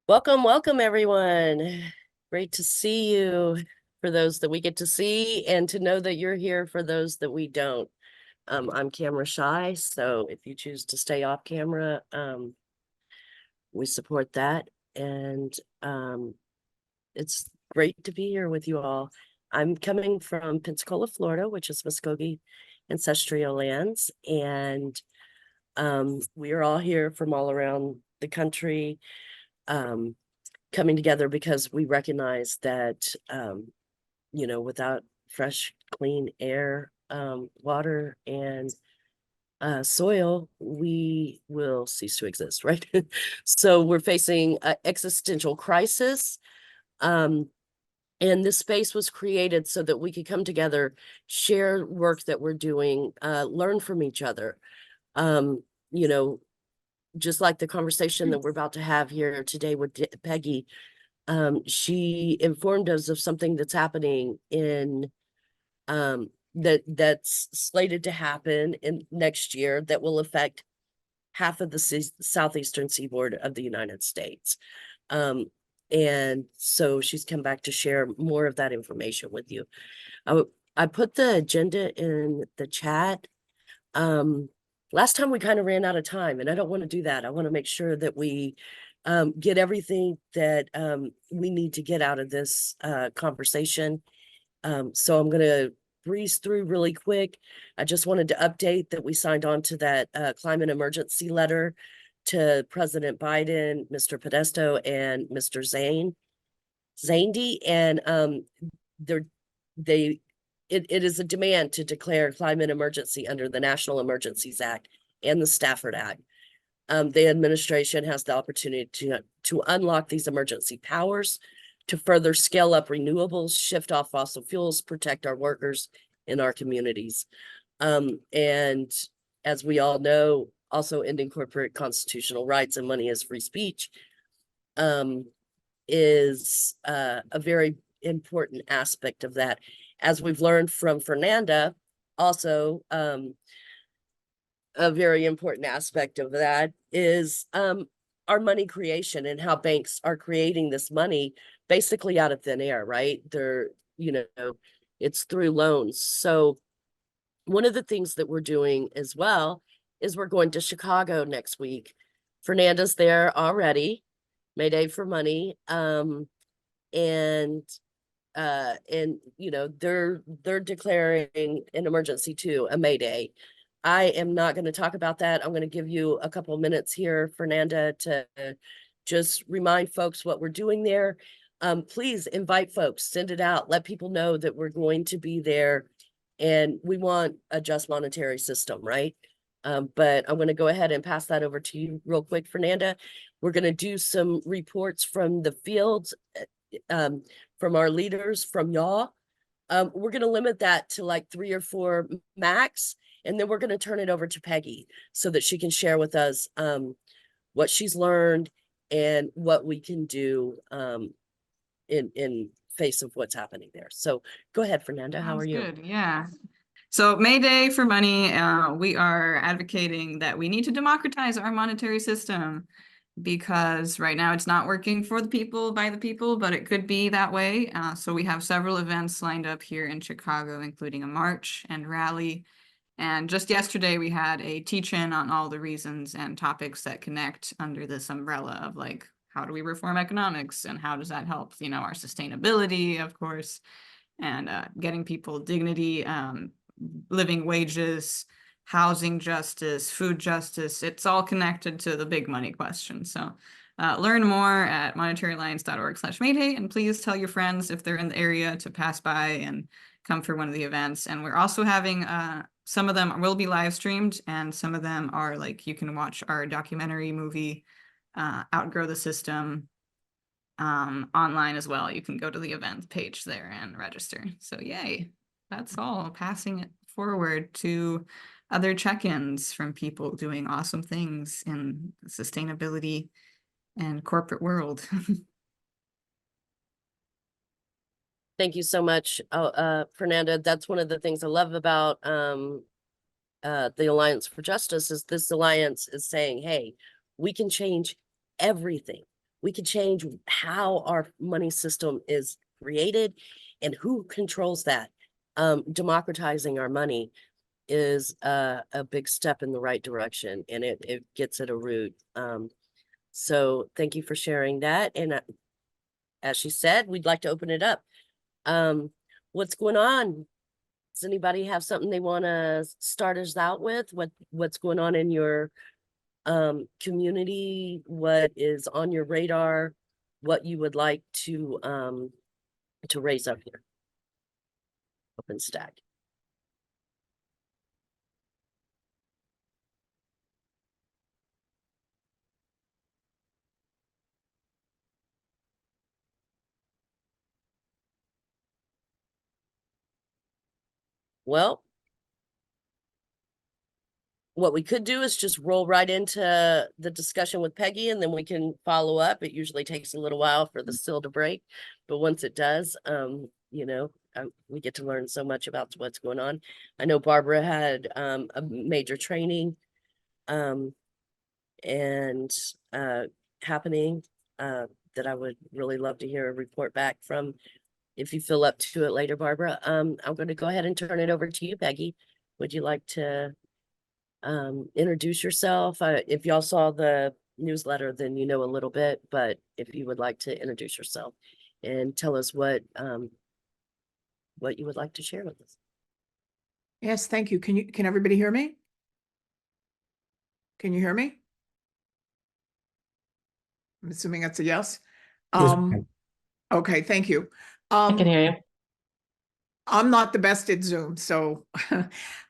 Welcome everyone. Great to see you for those that we get to see and to know that you're here for those that we don't. I'm camera shy, so if you choose to stay off camera, we support that. And it's great to be here with you all. I'm coming from Pensacola, Florida, which is Muskogee ancestral lands, and we are all here from all around the country. Coming together because we recognize that, without fresh, clean air, water, and soil, we will cease to exist, right? So we're facing an existential crisis. And this space was created so that we could come together, share work that we're doing, learn from each other. Um, you know, just like the conversation that we're about to have here today with Peggy. She informed us of something that's happening in that's slated to happen in next year that will affect half of the southeastern seaboard of the United States. And so she's come back to share more of that information with you. I put the agenda in the chat. Last time we kind of ran out of time, and I don't want to do that. I want to make sure that we get everything that we need to get out of this conversation. So I'm going to breeze through really quick. I just wanted to update that we signed on to that climate emergency letter to President Biden, Mr. Podesto, and Mr. Zandy, and it is a demand to declare climate emergency under the National Emergencies Act and the Stafford Act. The administration has the opportunity to unlock these emergency powers to further scale up renewables, shift off fossil fuels, protect our workers in our communities. And as we all know, also ending corporate constitutional rights and money as free speech is a very important aspect of that. As we've learned from Fernanda, also a very important aspect of that is our money creation and how banks are creating this money basically out of thin air, right? It's through loans. So one of the things that we're doing as well is we're going to Chicago next week. Fernanda's there already, Mayday for Money. And they're declaring an emergency too, a Mayday. I am not going to talk about that. I'm going to give you a couple of minutes here, Fernanda, to just remind folks what we're doing there. Please invite folks, send it out, let people know that we're going to be there, and we want a just monetary system, right? But I'm going to go ahead and pass that over to you real quick, Fernanda. We're going to do some reports from the fields, from our leaders, from y'all. We're going to limit that to like 3 or 4 max, and then we're going to turn it over to Peggy so that she can share with us what she's learned and what we can do in face of what's happening there. So go ahead, Fernanda. How are you? Good. Yeah. So Mayday for Money, we are advocating that we need to democratize our monetary system because right now it's not working for the people, by the people, but it could be that way. So we have several events lined up here in Chicago, including a march and rally. And just yesterday we had a teach-in on all the reasons and topics that connect under this umbrella of like, how do we reform economics and how does that help, our sustainability, of course, and getting people dignity, living wages, housing justice, food justice. It's all connected to the big money question. So learn more at monetaryalliance.org/Mayday, and please tell your friends if they're in the area to pass by and come for one of the events. And we're also having, some of them will be live streamed, and some of them are like, you can watch our documentary movie, Outgrow the System, online as well. You can go to the event page there and register. So yay, that's all. Passing it forward to other check-ins from people doing awesome things in the sustainability and corporate world. Thank you so much, Fernanda. That's one of the things I love about the Alliance for Justice is this alliance is saying, hey, we can change everything. we could change how our money system is created and who controls that. Democratizing our money is a big step in the right direction, and it gets at a root. So thank you for sharing that. And as she said, we'd like to open it up. What's going on? Does anybody have something they want to start us out with? What's going on in your community? What is on your radar? What you would like to raise up here? Open stack. Well, what we could do is just roll right into the discussion with Peggy, and then we can follow up. It usually takes a little while for the still to break, but once it does, we get to learn so much about what's going on. I know Barbara had a major training and happening that I would really love to hear a report back from. If you feel up to it later, Barbara. I'm going to go ahead and turn it over to you, Peggy. Would you like to introduce yourself? If y'all saw the newsletter, then you know a little bit, but if you would like to introduce yourself and tell us what you would like to share with us. Yes, thank you. Can everybody hear me? Can you hear me? I'm assuming that's a yes. Okay, thank you. I can hear you. I'm not the best at Zoom, so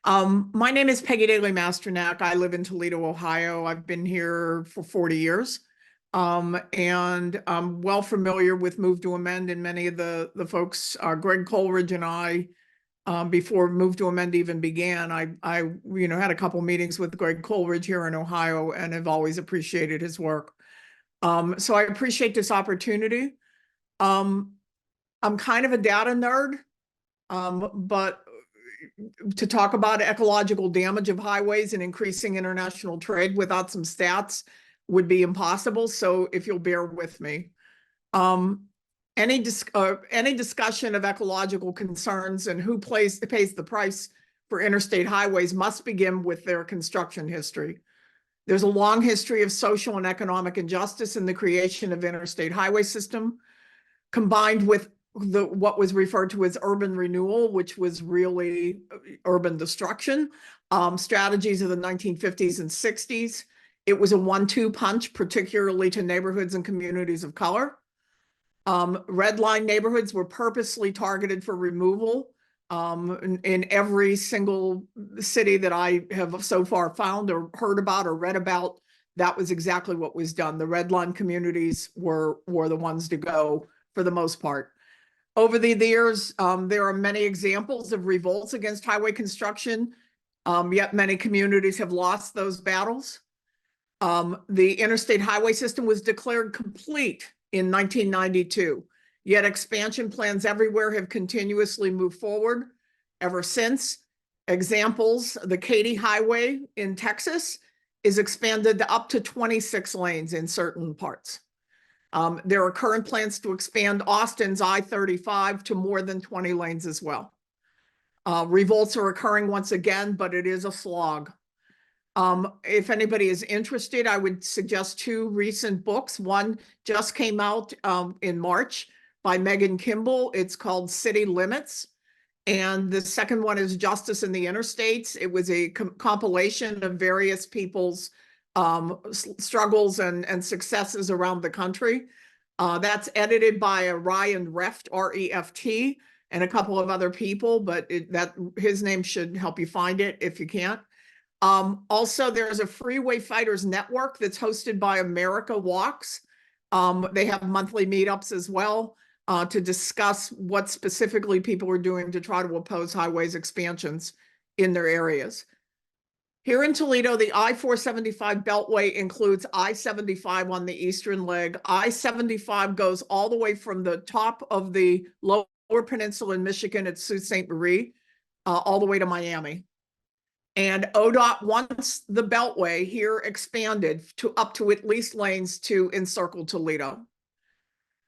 my name is Peggy Daly-Masternak. I live in Toledo, Ohio. I've been here for 40 years. And I'm well familiar with Move to Amend, and many of the folks, Greg Coleridge and I, before Move to Amend even began, I had a couple meetings with Greg Coleridge here in Ohio and have always appreciated his work. So I appreciate this opportunity. I'm kind of a data nerd, but to talk about ecological damage of highways and increasing international trade without some stats would be impossible. So if you'll bear with me. Any discussion of ecological concerns and who pays the price for interstate highways must begin with their construction history. There's a long history of social and economic injustice in the creation of interstate highway system, combined with what was referred to as urban renewal, which was really urban destruction, strategies of the 1950s and 60s. It was a 1-2 punch, particularly to neighborhoods and communities of color. Red line neighborhoods were purposely targeted for removal. In every single city that I have so far found or heard about or read about, that was exactly what was done. The red line communities were the ones to go for the most part. Over the years, there are many examples of revolts against highway construction, yet many communities have lost those battles. The interstate highway system was declared complete in 1992, yet expansion plans everywhere have continuously moved forward ever since. Examples, the Katy Highway in Texas is expanded to up to 26 lanes in certain parts. There are current plans to expand Austin's I-35 to more than 20 lanes as well. Revolts are occurring once again, but it is a slog. If anybody is interested, I would suggest 2 recent books. One just came out in March by Megan Kimball. It's called City Limits. And the second one is Justice in the Interstates. It was a compilation of various people's struggles and successes around the country. That's edited by Ryan Reft, R-E-F-T, and a couple of other people, but his name should help you find it if you can't. Also, there's a Freeway Fighters Network that's hosted by America Walks. They have monthly meetups as well to discuss what specifically people are doing to try to oppose highways expansions in their areas. Here in Toledo, the I-475 Beltway includes I-75 on the eastern leg. I-75 goes all the way from the top of the Lower Peninsula in Michigan at Sault Ste. Marie, all the way to Miami. And ODOT wants the Beltway here expanded to up to at least lanes to encircle Toledo.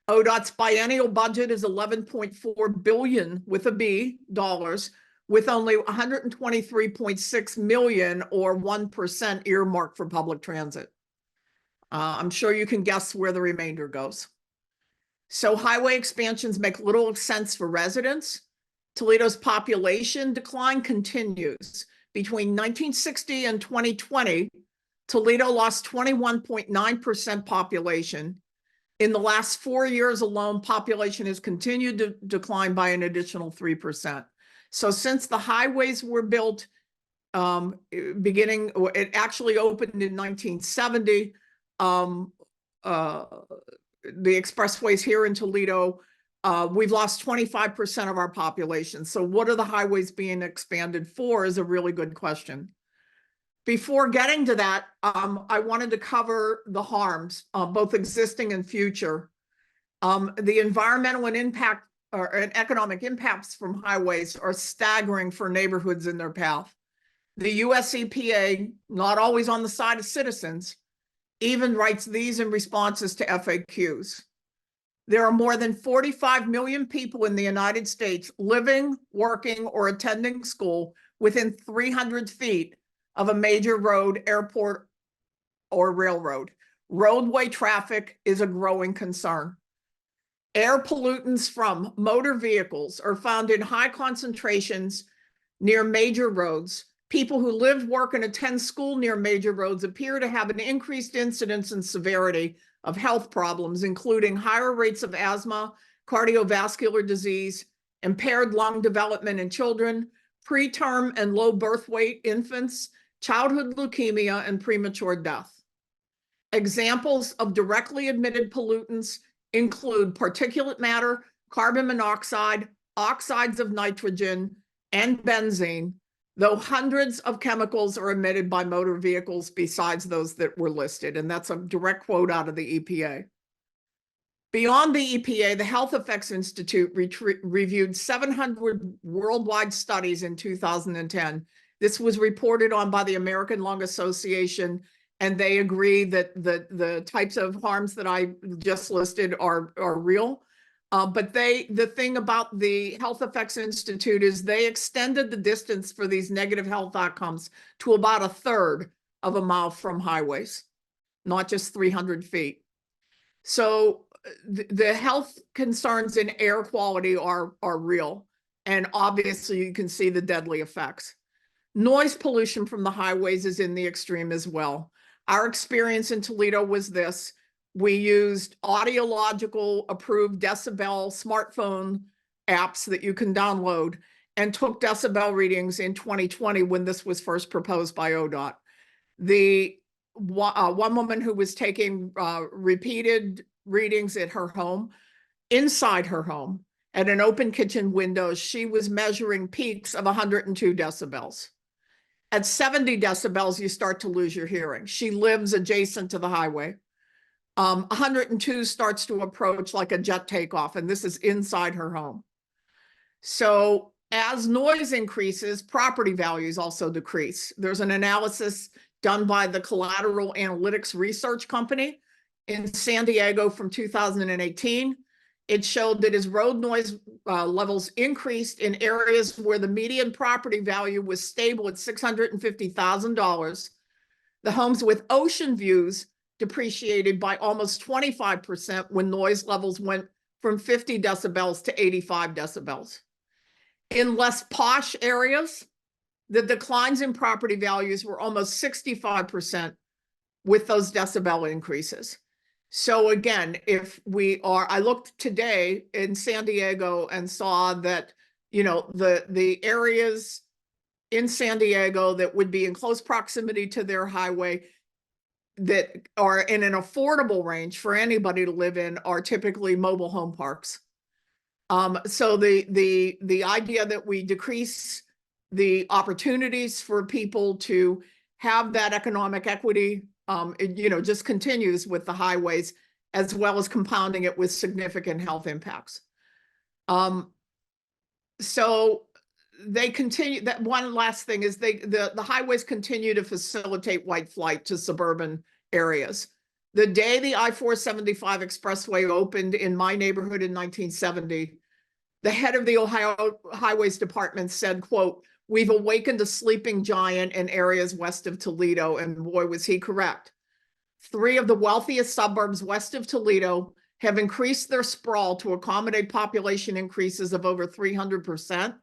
ODOT's biennial budget is 11.4 billion with a B dollars, with only 123.6 million or 1% earmarked for public transit. I'm sure you can guess where the remainder goes. So highway expansions make little sense for residents. Toledo's population decline continues. Between 1960 and 2020, Toledo lost 21.9% population. In the last 4 years alone, population has continued to decline by an additional 3%. So since the highways were built, it actually opened in 1970. The expressways here in Toledo, we've lost 25% of our population. So what are the highways being expanded for is a really good question. Before getting to that, I wanted to cover the harms, both existing and future. The environmental and economic impacts from highways are staggering for neighborhoods in their path. The US EPA, not always on the side of citizens, even writes these in responses to FAQs. There are more than 45 million people in the United States living, working, or attending school within 300 feet of a major road, airport, or railroad. Roadway traffic is a growing concern. Air pollutants from motor vehicles are found in high concentrations near major roads. People who live, work, and attend school near major roads appear to have an increased incidence and severity of health problems, including higher rates of asthma, cardiovascular disease, impaired lung development in children, preterm and low birth weight infants, childhood leukemia, and premature death. Examples of directly emitted pollutants include particulate matter, carbon monoxide, oxides of nitrogen, and benzene, though hundreds of chemicals are emitted by motor vehicles besides those that were listed. And that's a direct quote out of the EPA. Beyond the EPA, the Health Effects Institute reviewed 700 worldwide studies in 2010. This was reported on by the American Lung Association, and they agree that the types of harms that I just listed are real. But the thing about the Health Effects Institute is they extended the distance for these negative health outcomes to about 1/3 of a mile from highways, not just 300 feet. So the health concerns in air quality are real. And obviously you can see the deadly effects. Noise pollution from the highways is in the extreme as well. Our experience in Toledo was this. We used audiological approved decibel smartphone apps that you can download and took decibel readings in 2020 when this was first proposed by ODOT. The one woman who was taking repeated readings at her home, inside her home, at an open kitchen window, she was measuring peaks of 102 decibels. At 70 decibels, you start to lose your hearing. She lives adjacent to the highway. 102 starts to approach like a jet takeoff, and this is inside her home. So as noise increases, property values also decrease. There's an analysis done by the Collateral Analytics Research Company in San Diego from 2018. It showed that as road noise levels increased in areas where the median property value was stable at $650,000, the homes with ocean views depreciated by almost 25% when noise levels went from 50 decibels to 85 decibels. In less posh areas, the declines in property values were almost 65% with those decibel increases. So again, I looked today in San Diego and saw that, the areas in San Diego that would be in close proximity to their highway that are in an affordable range for anybody to live in are typically mobile home parks. So the idea that we decrease the opportunities for people to have that economic equity, it just continues with the highways, as well as compounding it with significant health impacts. So they continue, that one last thing is the highways continue to facilitate white flight to suburban areas. The day the I-475 expressway opened in my neighborhood in 1970, the head of the Ohio Highways Department said, quote, "We've awakened a sleeping giant in areas west of Toledo," and boy, was he correct. 3 of the wealthiest suburbs west of Toledo have increased their sprawl to accommodate population increases of over 300%,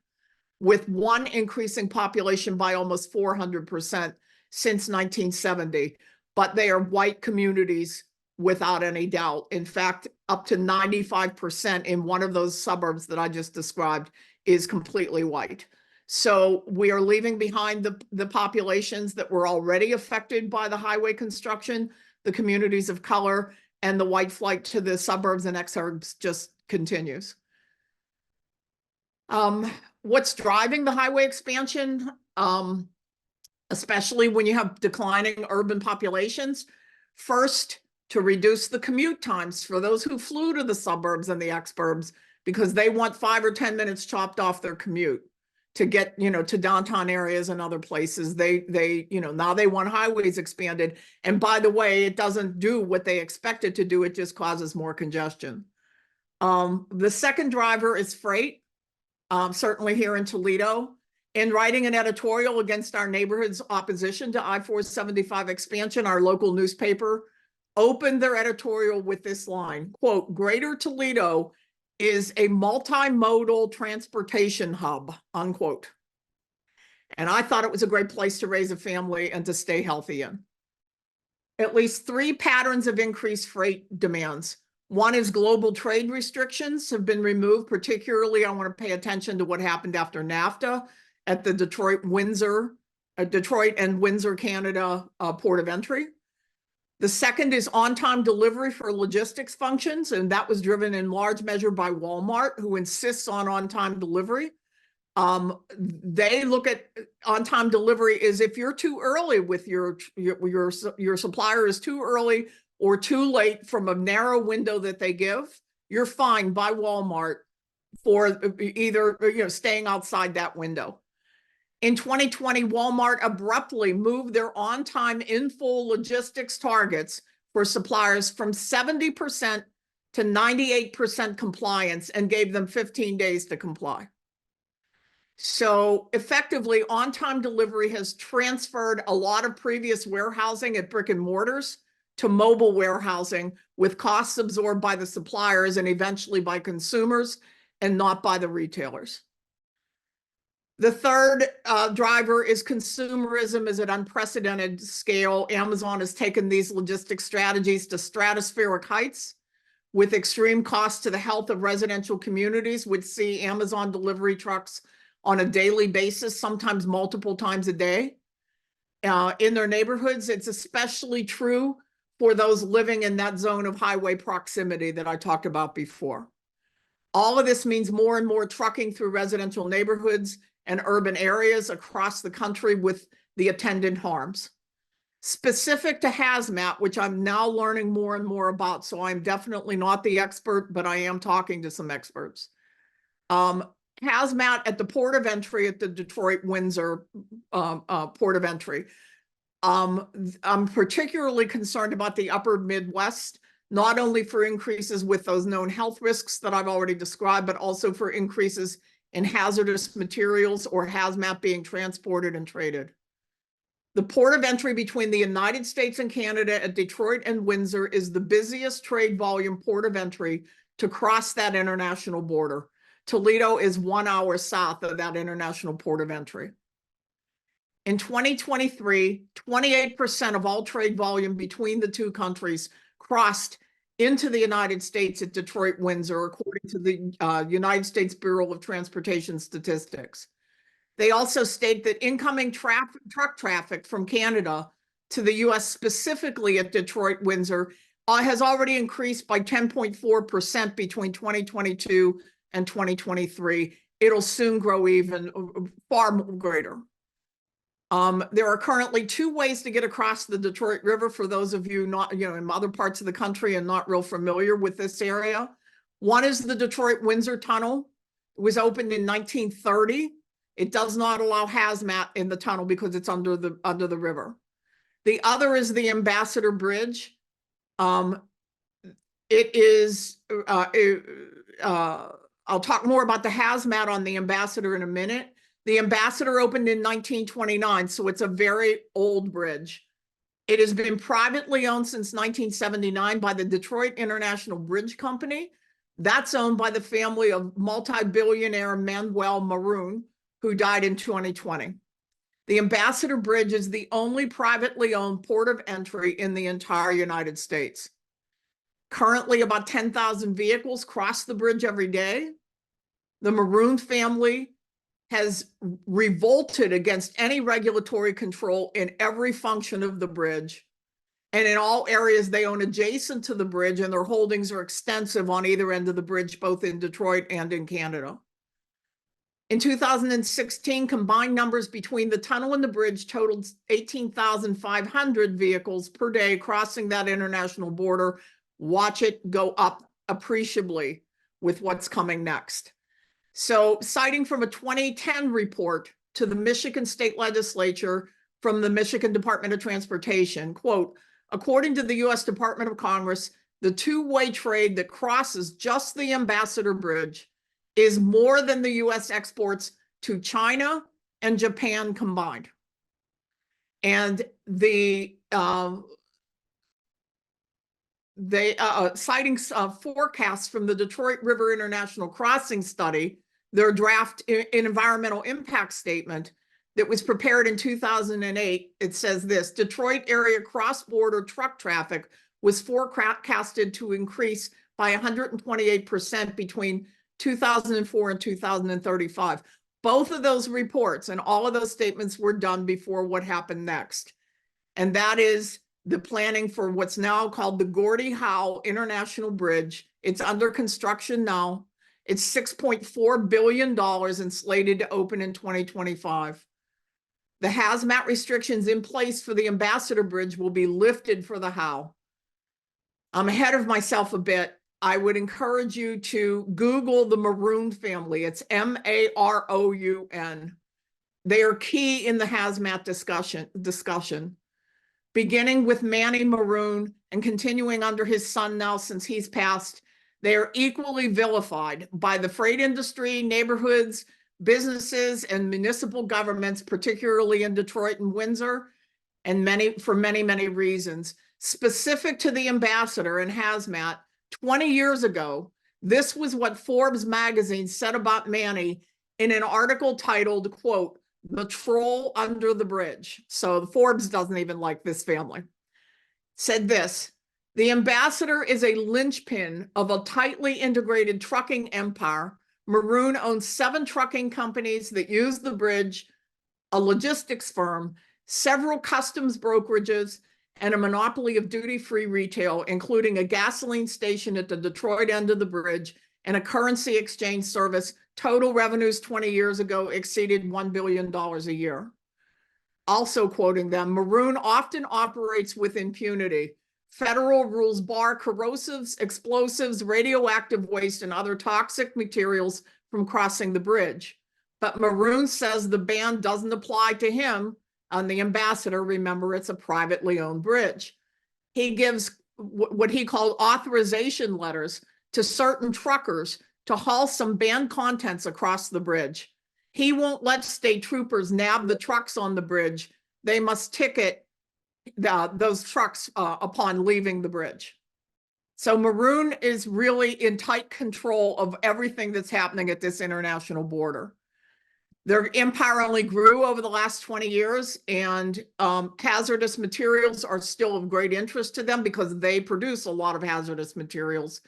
with one increasing population by almost 400% since 1970. But they are white communities without any doubt. In fact, up to 95% in one of those suburbs that I just described is completely white. So we are leaving behind the populations that were already affected by the highway construction, the communities of color, and the white flight to the suburbs and exurbs just continues. What's driving the highway expansion, especially when you have declining urban populations? First, to reduce the commute times for those who flew to the suburbs and the exurbs, because they want 5 or 10 minutes chopped off their commute to get, to downtown areas and other places. Now they want highways expanded. And by the way, it doesn't do what they expect it to do. It just causes more congestion. The second driver is freight, certainly here in Toledo. In writing an editorial against our neighborhood's opposition to I-475 expansion, our local newspaper opened their editorial with this line, quote, "Greater Toledo is a multimodal transportation hub," unquote. And I thought it was a great place to raise a family and to stay healthy in. At least 3 patterns of increased freight demands. One is global trade restrictions have been removed. Particularly, I want to pay attention to what happened after NAFTA at the Detroit and Windsor, Canada port of entry. The second is on-time delivery for logistics functions, and that was driven in large measure by Walmart, who insists on on-time delivery. They look at on-time delivery as if you're too early with your supplier is too early or too late from a narrow window that they give, you're fined by Walmart for either staying outside that window. In 2020, Walmart abruptly moved their on-time in-full logistics targets for suppliers from 70% to 98% compliance and gave them 15 days to comply. So effectively, on-time delivery has transferred a lot of previous warehousing at brick and mortars to mobile warehousing, with costs absorbed by the suppliers and eventually by consumers and not by the retailers. The third driver is consumerism is at unprecedented scale. Amazon has taken these logistics strategies to stratospheric heights with extreme costs to the health of residential communities, which see Amazon delivery trucks on a daily basis, sometimes multiple times a day. In their neighborhoods, it's especially true for those living in that zone of highway proximity that I talked about before. All of this means more and more trucking through residential neighborhoods and urban areas across the country with the attendant harms. Specific to hazmat, which I'm now learning more and more about, so I'm definitely not the expert, but I am talking to some experts. Hazmat at the port of entry at the Detroit Windsor port of entry. I'm particularly concerned about the upper Midwest, not only for increases with those known health risks that I've already described, but also for increases in hazardous materials or hazmat being transported and traded. The port of entry between the United States and Canada at Detroit and Windsor is the busiest trade volume port of entry to cross that international border. Toledo is 1 hour south of that international port of entry. In 2023, 28% of all trade volume between the two countries crossed into the United States at Detroit Windsor, according to the United States Bureau of Transportation Statistics. They also state that incoming truck traffic from Canada to the US, specifically at Detroit Windsor, has already increased by 10.4% between 2022 and 2023. It'll soon grow even far greater. There are currently 2 ways to get across the Detroit River for those of you not, in other parts of the country and not real familiar with this area. One is the Detroit Windsor Tunnel. It was opened in 1930. It does not allow hazmat in the tunnel because it's under the river. The other is the Ambassador Bridge. It is, I'll talk more about the hazmat on the Ambassador in a minute. The Ambassador opened in 1929, so it's a very old bridge. It has been privately owned since 1979 by the Detroit International Bridge Company. That's owned by the family of multi-billionaire Manuel Maroon, who died in 2020. The Ambassador Bridge is the only privately owned port of entry in the entire United States. Currently, about 10,000 vehicles cross the bridge every day. The Maroon family has revolted against any regulatory control in every function of the bridge. And in all areas they own adjacent to the bridge, and their holdings are extensive on either end of the bridge, both in Detroit and in Canada. In 2016, combined numbers between the tunnel and the bridge totaled 18,500 vehicles per day crossing that international border. Watch it go up appreciably with what's coming next. So, citing from a 2010 report to the Michigan State Legislature from the Michigan Department of Transportation, quote, according to the U.S. Department of Commerce, the two-way trade that crosses just the Ambassador Bridge is more than the U.S. exports to China and Japan combined. And citing forecasts from the Detroit River International Crossing Study, their draft environmental impact statement that was prepared in 2008, it says this: Detroit area cross-border truck traffic was forecasted to increase by 128% between 2004 and 2035. Both of those reports and all of those statements were done before what happened next. And that is the planning for what's now called the Gordie Howe International Bridge. It's under construction now. It's $6.4 billion and slated to open in 2025. The hazmat restrictions in place for the Ambassador Bridge will be lifted for the Howe. I'm ahead of myself a bit. I would encourage you to Google the Maroon family. It's Maroun. They are key in the hazmat discussion. Beginning with Manny Maroon and continuing under his son now since he's passed, they are equally vilified by the freight industry, neighborhoods, businesses, and municipal governments, particularly in Detroit and Windsor, and for many, many reasons. Specific to the Ambassador and hazmat, 20 years ago, this was what Forbes magazine said about Manny in an article titled, quote, "The Troll Under the Bridge." So Forbes doesn't even like this family. Said this: the Ambassador is a linchpin of a tightly integrated trucking empire. Maroon owns 7 trucking companies that use the bridge, a logistics firm, several customs brokerages, and a monopoly of duty-free retail, including a gasoline station at the Detroit end of the bridge and a currency exchange service. Total revenues 20 years ago exceeded $1 billion a year. Also quoting them, Maroon often operates with impunity. Federal rules bar corrosives, explosives, radioactive waste, and other toxic materials from crossing the bridge. But Maroon says the ban doesn't apply to him. On the Ambassador, remember, it's a privately owned bridge. He gives what he called authorization letters to certain truckers to haul some banned contents across the bridge. He won't let state troopers nab the trucks on the bridge. They must ticket those trucks upon leaving the bridge. So Maroon is really in tight control of everything that's happening at this international border. Their empire only grew over the last 20 years, and hazardous materials are still of great interest to them because they produce a lot of hazardous materials.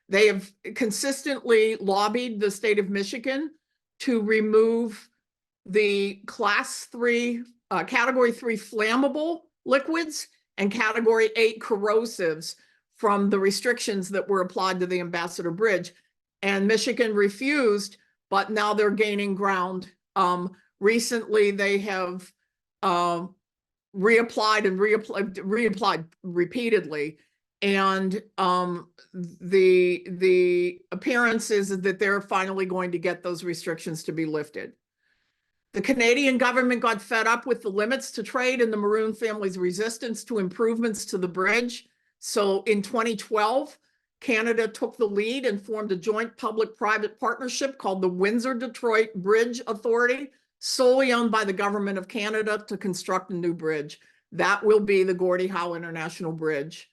They have consistently lobbied the state of Michigan to remove the category 3 flammable liquids and category 8 corrosives from the restrictions that were applied to the Ambassador Bridge. And Michigan refused, but now they're gaining ground. Recently, they have reapplied repeatedly. And the appearance is that they're finally going to get those restrictions to be lifted. The Canadian government got fed up with the limits to trade and the Maroon family's resistance to improvements to the bridge. So in 2012, Canada took the lead and formed a joint public-private partnership called the Windsor-Detroit Bridge Authority, solely owned by the government of Canada, to construct a new bridge. That will be the Gordie Howe International Bridge.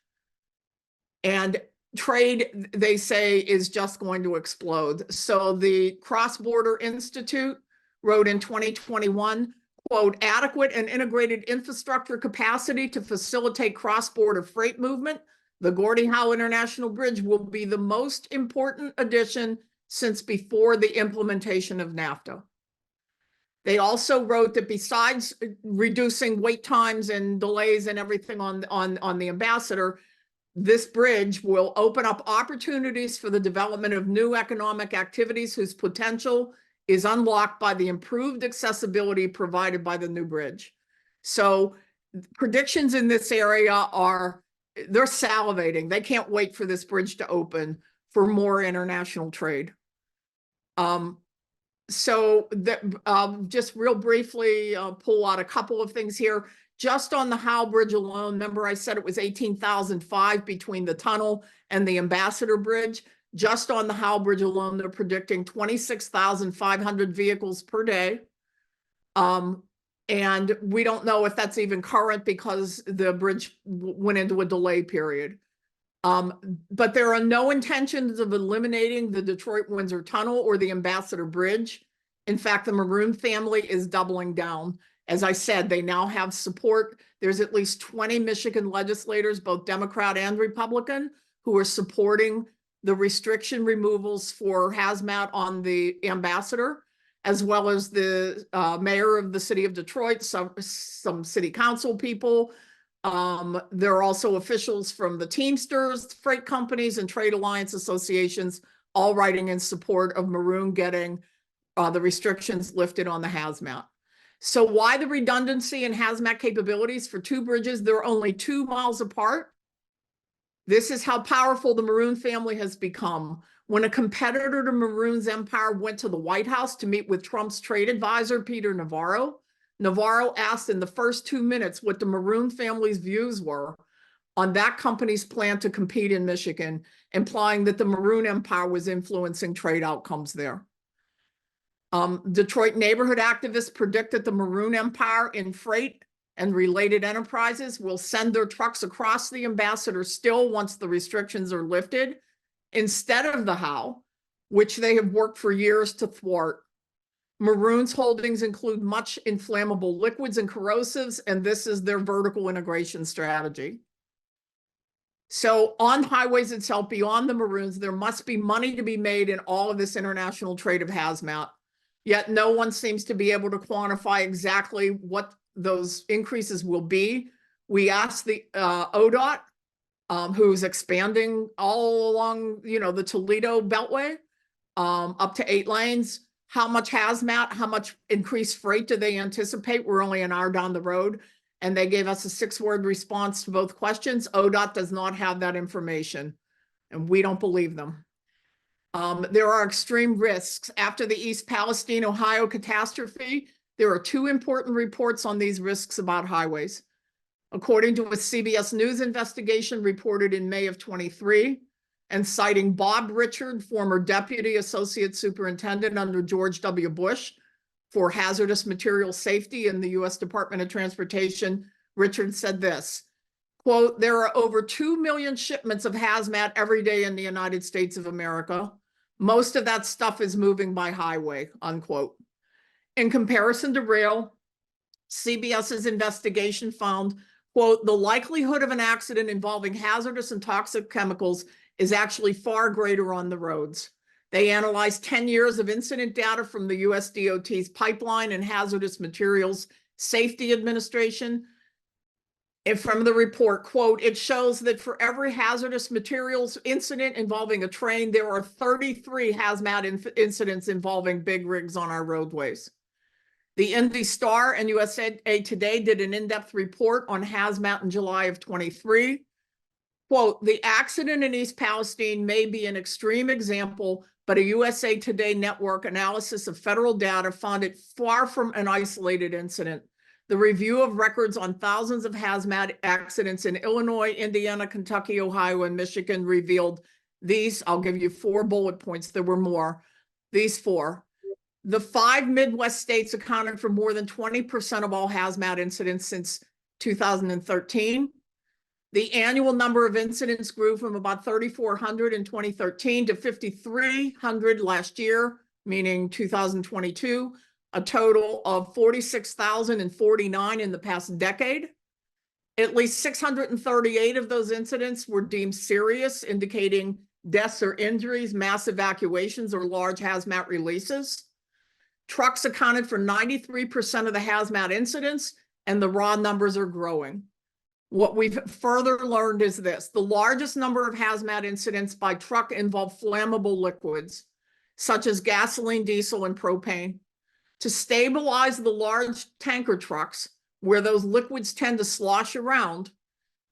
And trade, they say, is just going to explode. So the Cross-Border Institute wrote in 2021, quote, adequate and integrated infrastructure capacity to facilitate cross-border freight movement. The Gordie Howe International Bridge will be the most important addition since before the implementation of NAFTA. They also wrote that besides reducing wait times and delays and everything on the Ambassador, this bridge will open up opportunities for the development of new economic activities whose potential is unlocked by the improved accessibility provided by the new bridge. So predictions in this area are, they're salivating. They can't wait for this bridge to open for more international trade. So that, just real briefly, pull out a couple of things here. Just on the Howe Bridge alone, remember I said it was 18,005 between the tunnel and the Ambassador Bridge. Just on the Howe Bridge alone, they're predicting 26,500 vehicles per day. And we don't know if that's even current because the bridge went into a delay period. But there are no intentions of eliminating the Detroit-Windsor Tunnel or the Ambassador Bridge. In fact, the Maroon family is doubling down. As I said, they now have support. There's at least 20 Michigan legislators, both Democrat and Republican, who are supporting the restriction removals for hazmat on the Ambassador, as well as the mayor of the city of Detroit, some city council people. There are also officials from the Teamsters, freight companies, and trade alliance associations, all writing in support of Maroon getting the restrictions lifted on the hazmat. So why the redundancy in hazmat capabilities for two bridges? They're only 2 miles apart. This is how powerful the Maroon family has become. When a competitor to Maroon's empire went to the White House to meet with Trump's trade advisor, Peter Navarro, Navarro asked in the first 2 minutes what the Maroon family's views were on that company's plan to compete in Michigan, implying that the Maroon empire was influencing trade outcomes there. Detroit neighborhood activists predict that the Maroon empire in freight and related enterprises will send their trucks across the Ambassador still once the restrictions are lifted, instead of the Howe, which they have worked for years to thwart. Maroon's holdings include much inflammable liquids and corrosives, and this is their vertical integration strategy. So on highways itself, beyond the Maroons, there must be money to be made in all of this international trade of hazmat. Yet no one seems to be able to quantify exactly what those increases will be. We asked the ODOT, who's expanding all along, the Toledo Beltway, up to 8 lanes. How much hazmat, how much increased freight do they anticipate? We're only an hour down the road. And they gave us a 6-word response to both questions. ODOT does not have that information, and we don't believe them. There are extreme risks. After the East Palestine, Ohio catastrophe, there are 2 important reports on these risks about highways. According to a CBS News investigation reported in May of 23, and citing Bob Richard, former Deputy Associate Superintendent under George W. Bush for hazardous material safety in the U.S. Department of Transportation, Richard said this, quote, there are over 2 million shipments of hazmat every day in the United States of America. Most of that stuff is moving by highway, unquote. In comparison to rail, CBS's investigation found, quote, the likelihood of an accident involving hazardous and toxic chemicals is actually far greater on the roads. They analyzed 10 years of incident data from the US DOT's Pipeline and Hazardous Materials Safety Administration. And from the report, quote, it shows that for every hazardous materials incident involving a train, there are 33 hazmat incidents involving big rigs on our roadways. The Indy Star and USA Today did an in-depth report on hazmat in July of 23. Quote, the accident in East Palestine may be an extreme example, but a USA Today network analysis of federal data found it far from an isolated incident. The review of records on thousands of hazmat accidents in Illinois, Indiana, Kentucky, Ohio, and Michigan revealed these. I'll give you 4 bullet points. There were more. These 4. The 5 Midwest states accounted for more than 20% of all hazmat incidents since 2013. The annual number of incidents grew from about 3,400 in 2013 to 5,300 last year, meaning 2022, a total of 46,049 in the past decade. At least 638 of those incidents were deemed serious, indicating deaths or injuries, mass evacuations, or large hazmat releases. Trucks accounted for 93% of the hazmat incidents, and the raw numbers are growing. What we've further learned is this: the largest number of hazmat incidents by truck involve flammable liquids, such as gasoline, diesel, and propane. To stabilize the large tanker trucks, where those liquids tend to slosh around,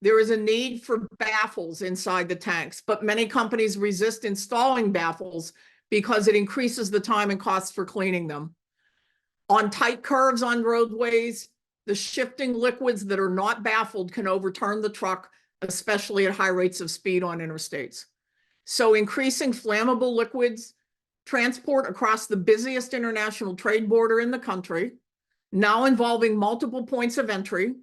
there is a need for baffles inside the tanks, but many companies resist installing baffles because it increases the time and costs for cleaning them. On tight curves on roadways, the shifting liquids that are not baffled can overturn the truck, especially at high rates of speed on interstates. So increasing flammable liquids transport across the busiest international trade border in the country, now involving multiple points of entry,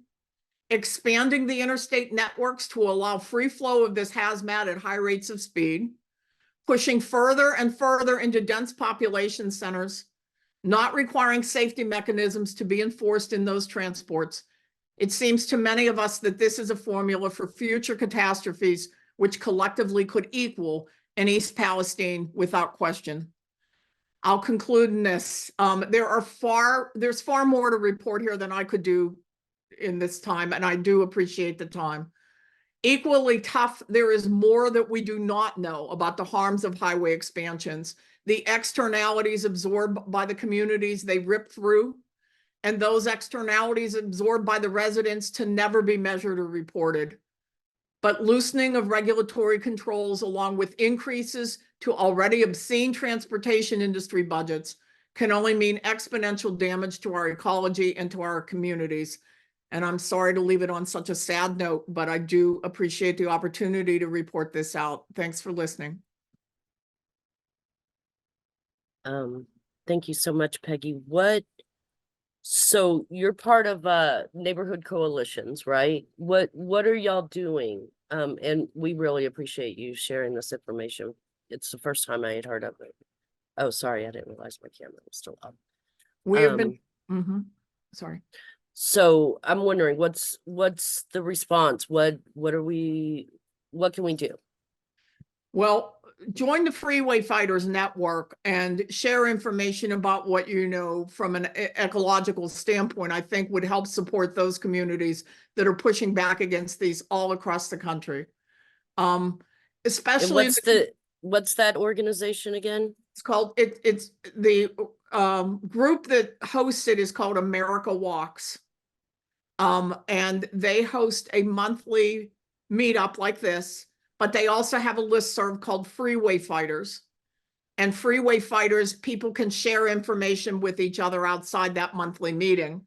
expanding the interstate networks to allow free flow of this hazmat at high rates of speed, pushing further and further into dense population centers, not requiring safety mechanisms to be enforced in those transports. It seems to many of us that this is a formula for future catastrophes, which collectively could equal in East Palestine without question. I'll conclude in this. There's far more to report here than I could do in this time, and I do appreciate the time. Equally tough, there is more that we do not know about the harms of highway expansions, the externalities absorbed by the communities they rip through, and those externalities absorbed by the residents to never be measured or reported. But loosening of regulatory controls, along with increases to already obscene transportation industry budgets, can only mean exponential damage to our ecology and to our communities. And I'm sorry to leave it on such a sad note, but I do appreciate the opportunity to report this out. Thanks for listening. Thank you so much, Peggy. So you're part of neighborhood coalitions, right? What are y'all doing? And we really appreciate you sharing this information. It's the first time I had heard of it. Oh, sorry, I didn't realize my camera was still up. We have been, sorry. So I'm wondering, what's the response? What can we do? Well, join the Freeway Fighters Network and share information about what you know from an ecological standpoint. I think would help support those communities that are pushing back against these all across the country. Especially what's that organization again? It's called it's the group that hosts it is called America Walks. And they host a monthly meetup like this, but they also have a listserv called Freeway Fighters. And Freeway Fighters, people can share information with each other outside that monthly meeting.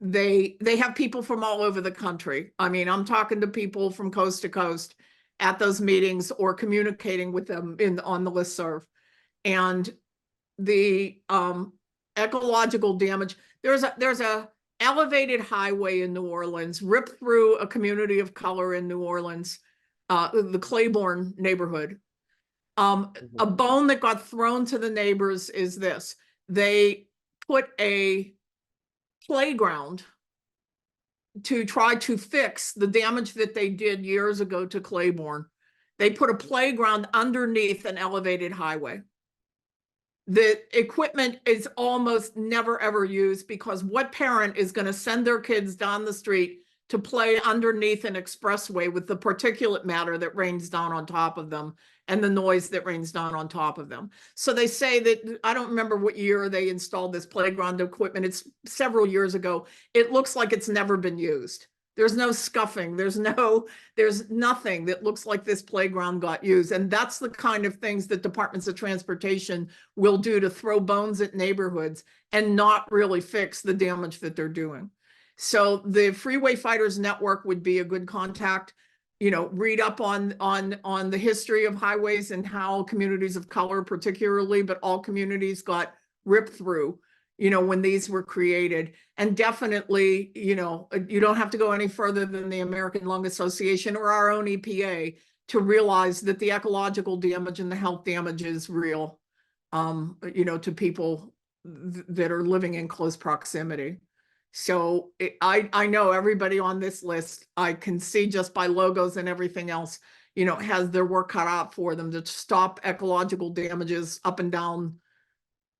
They have people from all over the country. I mean, I'm talking to people from coast to coast at those meetings or communicating with them on the listserv. And the ecological damage, there's a elevated highway in New Orleans, ripped through a community of color in New Orleans, the Claiborne neighborhood. A bone that got thrown to the neighbors is this: they put a playground to try to fix the damage that they did years ago to Claiborne. They put a playground underneath an elevated highway. The equipment is almost never ever used, because what parent is going to send their kids down the street to play underneath an expressway with the particulate matter that rains down on top of them and the noise that rains down on top of them? So they say that, I don't remember what year they installed this playground equipment. It's several years ago. It looks like it's never been used. There's no scuffing. There's nothing that looks like this playground got used. And that's the kind of things that departments of transportation will do to throw bones at neighborhoods and not really fix the damage that they're doing. So the Freeway Fighters Network would be a good contact. You know, read up on the history of highways and how communities of color particularly, but all communities got ripped through, you know, when these were created. And definitely, you know, you don't have to go any further than the American Lung Association or our own EPA to realize that the ecological damage and the health damage is real, you know, to people that are living in close proximity. So I know everybody on this list, I can see just by logos and everything else, you know, has their work cut out for them to stop ecological damages up and down.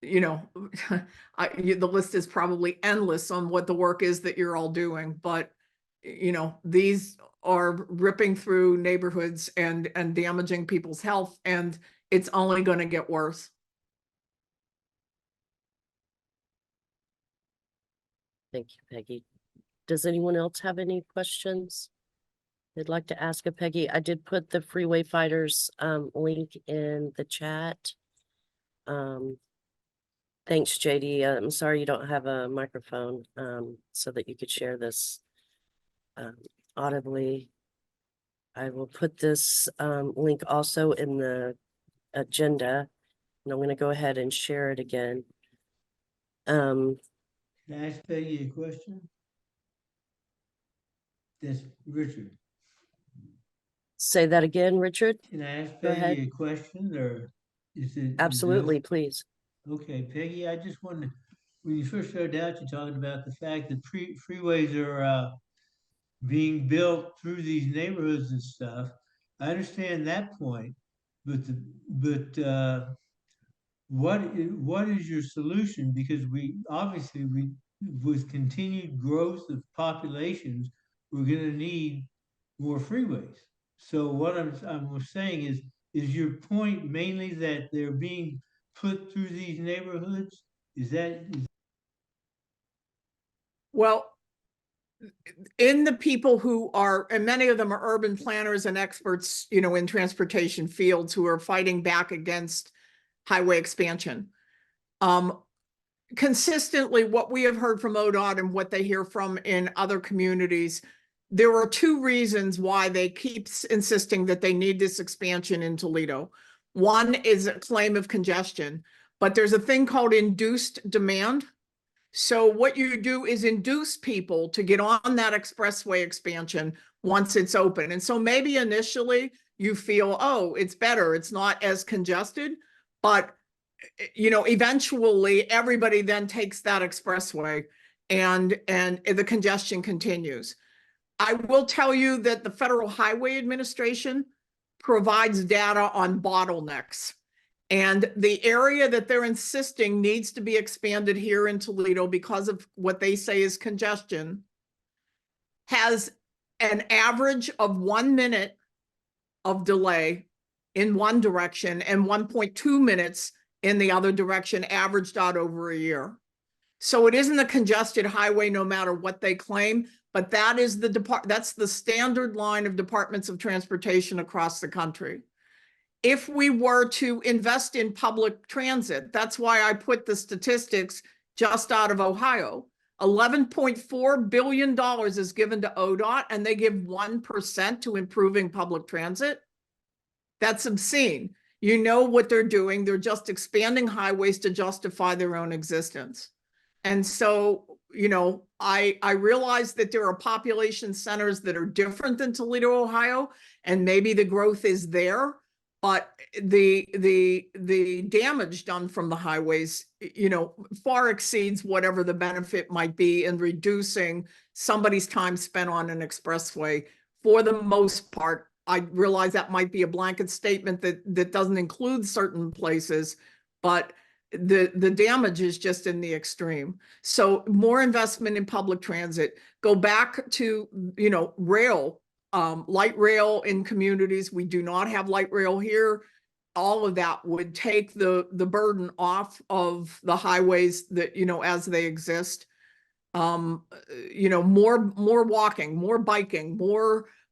You know, the list is probably endless on what the work is that you're all doing, but you know, these are ripping through neighborhoods and damaging people's health, and it's only going to get worse. Thank you, Peggy. Does anyone else have any questions they'd like to ask of Peggy? I did put the Freeway Fighters link in the chat. Thanks, JD. I'm sorry you don't have a microphone so that you could share this audibly. I will put this link also in the agenda, and I'm going to go ahead and share it again. Can I ask Peggy a question? That's Richard. Say that again, Richard. Can I ask Go ahead. Peggy a question, or is it? Absolutely, please. Okay, Peggy, I just wanted, when you first started out, you're talking about the fact that freeways are being built through these neighborhoods and stuff. I understand that point, but what is your solution? Because we obviously, with continued growth of populations, we're going to need more freeways. So what I'm saying is your point mainly that they're being put through these neighborhoods? Well, in the people who are, and many of them are urban planners and experts, you know, in transportation fields who are fighting back against highway expansion. Consistently, what we have heard from ODOT and what they hear from in other communities, there are two reasons why they keep insisting that they need this expansion in Toledo. One is a claim of congestion, but there's a thing called induced demand. So what you do is induce people to get on that expressway expansion once it's open. And so maybe initially you feel, oh, it's better, it's not as congested, but you know, eventually everybody then takes that expressway and the congestion continues. I will tell you that the Federal Highway Administration provides data on bottlenecks. And the area that they're insisting needs to be expanded here in Toledo because of what they say is congestion has an average of 1 minute of delay in one direction and 1.2 minutes in the other direction, averaged out over a year. So it isn't a congested highway no matter what they claim, but that is that's the standard line of departments of transportation across the country. If we were to invest in public transit, that's why I put the statistics just out of Ohio. $11.4 billion is given to ODOT, and they give 1% to improving public transit. That's obscene. You know what they're doing. They're just expanding highways to justify their own existence. And so, you know, I realize that there are population centers that are different than Toledo, Ohio, and maybe the growth is there, but the damage done from the highways, you know, far exceeds whatever the benefit might be in reducing somebody's time spent on an expressway for the most part. I realize that might be a blanket statement that doesn't include certain places, but the damage is just in the extreme. So more investment in public transit. Go back to, you know, rail, light rail in communities. We do not have light rail here. All of that would take the burden off of the highways that, you know, as they exist. more walking, more biking,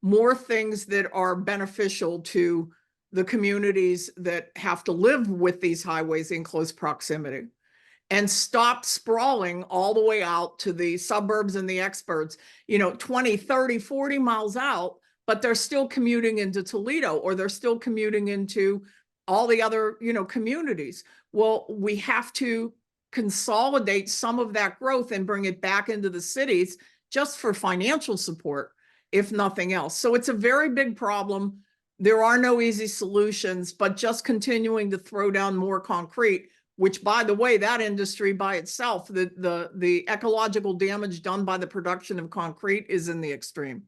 more things that are beneficial to the communities that have to live with these highways in close proximity, and stop sprawling all the way out to the suburbs and the experts, 20, 30, 40 miles out, but they're still commuting into Toledo, or they're still commuting into all the other, communities. Well, we have to consolidate some of that growth and bring it back into the cities just for financial support, if nothing else. So it's a very big problem. There are no easy solutions, but just continuing to throw down more concrete, which, by the way, that industry by itself, the ecological damage done by the production of concrete is in the extreme.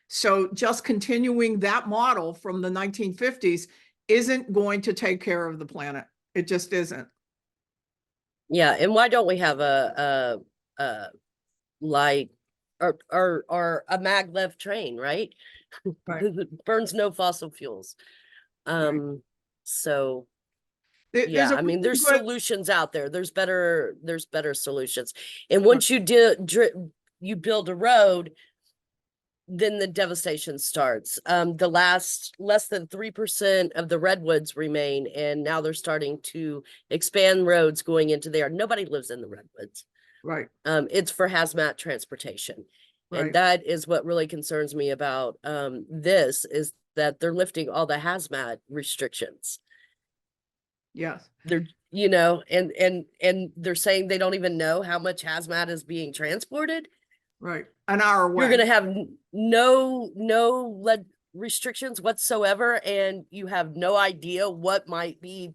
So just continuing that model from the 1950s isn't going to take care of the planet. It just isn't. Yeah, and why don't we have a light or a maglev train, right? Right. Burns no fossil fuels. So There's yeah, a I mean, really there's good- solutions out there. There's better solutions. And once you you build a road, then the devastation starts. The less than 3% of the redwoods remain, and now they're starting to expand roads going into there. Nobody lives in the redwoods. Right. It's for hazmat transportation. Right. And that is what really concerns me about this, is that they're lifting all the hazmat restrictions. Yes. They're, and they're saying they don't even know how much hazmat is being transported. Right. An hour away. You're going to have no lead restrictions whatsoever, and you have no idea what might be,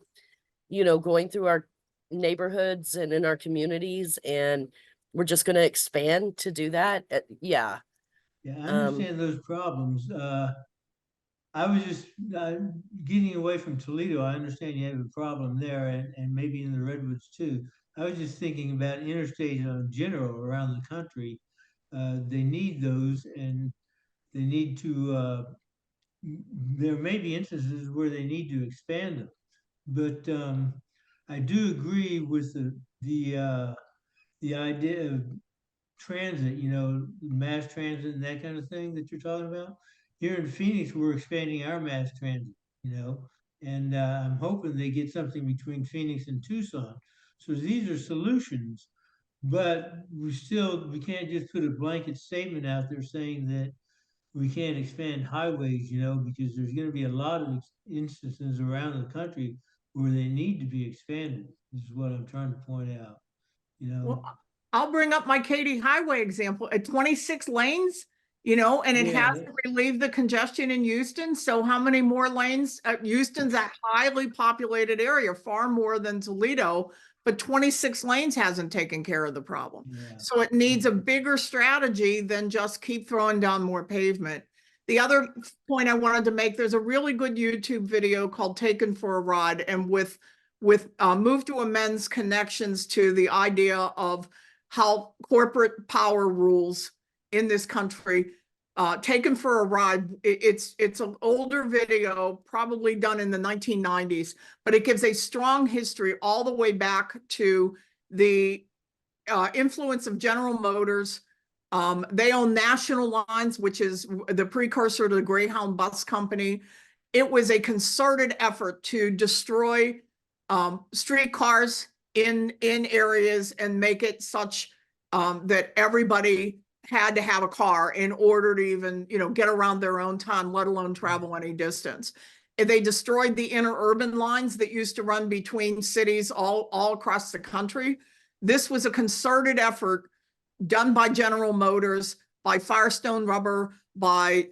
going through our neighborhoods and in our communities, and we're just going to expand to do that. Yeah. Yeah, I understand those problems. I was just getting away from Toledo. I understand you have a problem there, and maybe in the Redwoods too. I was just thinking about interstates in general around the country. They need those, and they need to. There may be instances where they need to expand them, but I do agree with the idea of transit, mass transit and that kind of thing that you're talking about. Here in Phoenix, we're expanding our mass transit, and I'm hoping they get something between Phoenix and Tucson. So these are solutions, but we can't just put a blanket statement out there saying that we can't expand highways, because there's going to be a lot of instances around the country where they need to be expanded. This is what I'm trying to point out, Well, I'll bring up my Katy Highway example at 26 lanes, and it Yeah. hasn't relieved the congestion in Houston. So how many more lanes? Houston's a highly populated area, far more than Toledo, but 26 lanes hasn't taken care of the problem. Yeah. So it needs a bigger strategy than just keep throwing down more pavement. The other point I wanted to make, there's a really good YouTube video called Taken for a Ride, and with Move to Amend's connections to the idea of how corporate power rules in this country. Taken for a Ride, it's an older video, probably done in the 1990s, but it gives a strong history all the way back to the influence of General Motors. They own National Lines, which is the precursor to the Greyhound Bus Company. It was a concerted effort to destroy streetcars in areas and make it such that everybody had to have a car in order to even, get around their own town, let alone travel any distance. And they destroyed the interurban lines that used to run between cities all across the country. This was a concerted effort done by General Motors, by Firestone Rubber, by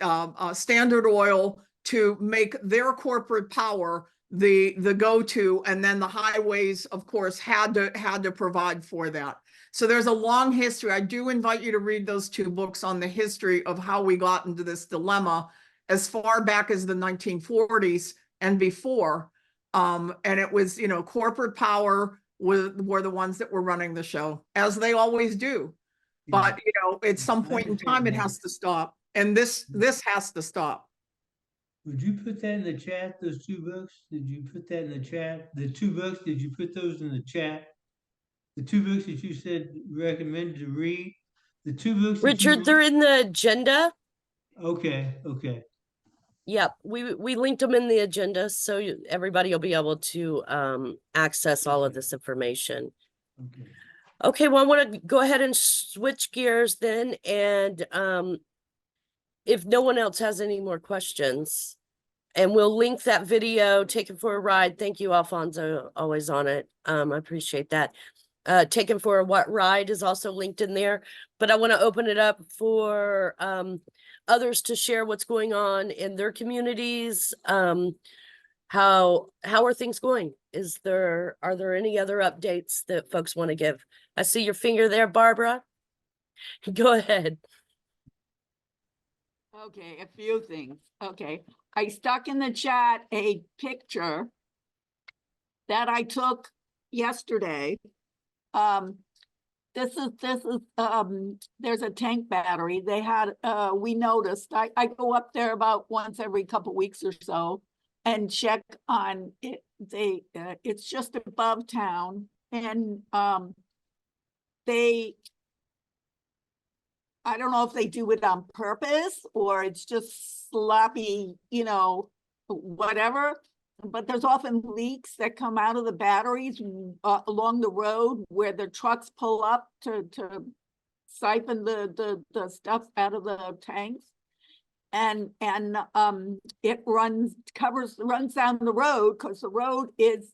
Standard Oil, to make their corporate power the go-to, and then the highways, of course, had to provide for that. So there's a long history. I do invite you to read those two books on the history of how we got into this dilemma as far back as the 1940s and before. And it was, corporate power were the ones that were running the show, as they always do. But, at some point in time, it has to stop. And this has to stop. Would you put that in the chat, those two books? Did you put that in the chat? The two books, did you put those in the chat? The two books that you said recommended to read? The two books that you Richard, they're in the agenda. Okay, okay. Yep, we linked them in the agenda, so everybody will be able to access all of this information. Okay. Okay, well, I want to go ahead and switch gears then, and if no one else has any more questions, and we'll link that video, Taken for a Ride. Thank you, Alfonso, always on it. I appreciate that. Taken for a What Ride is also linked in there, but I want to open it up for others to share what's going on in their communities. How are things going? Are there any other updates that folks want to give? I see your finger there, Barbara. Go ahead. Okay, a few things. Okay, I stuck in the chat a picture that I took yesterday. This is there's a tank battery. They had we noticed. I go up there about once every couple weeks or so and check on it. It's just above town, and they, I don't know if they do it on purpose or it's just sloppy, whatever. But there's often leaks that come out of the batteries along the road where the trucks pull up to siphon the stuff out of the tanks. And it runs down the road because the road it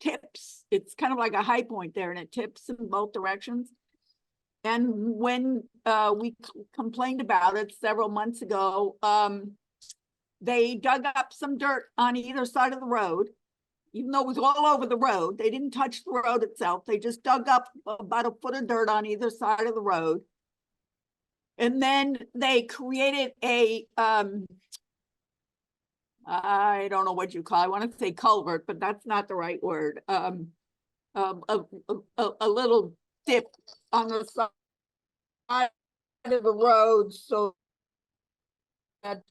tips. It's kind of like a high point there, and it tips in both directions. And when we complained about it several months ago, they dug up some dirt on either side of the road, even though it was all over the road. They didn't touch the road itself. They just dug up about a foot of dirt on either side of the road. And then they created a, I don't know what you call it. I want to say culvert, but that's not the right word. A little dip on the side of the road so that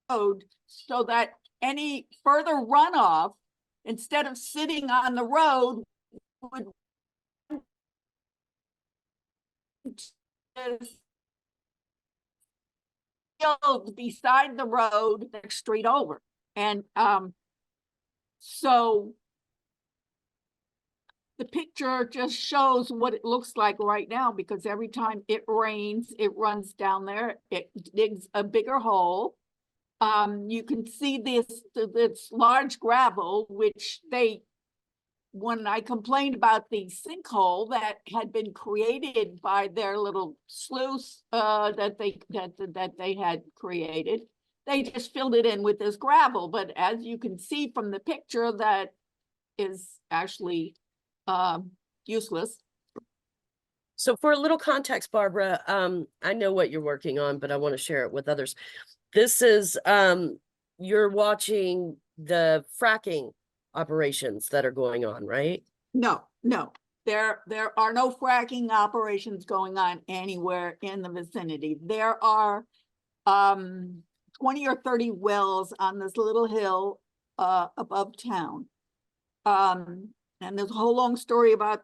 so that any further runoff, instead of sitting on the road, would beside the road next street over. And so the picture just shows what it looks like right now, because every time it rains, it runs down there, it digs a bigger hole. You can see this large gravel, which when I complained about the sinkhole that had been created by their little sluice that they had created, they just filled it in with this gravel. But as you can see from the picture, that is actually useless. So for a little context, Barbara, I know what you're working on, but I want to share it with others. This is, you're watching the fracking operations that are going on, right? No, there are no fracking operations going on anywhere in the vicinity. There are 20 or 30 wells on this little hill above town. And there's a whole long story about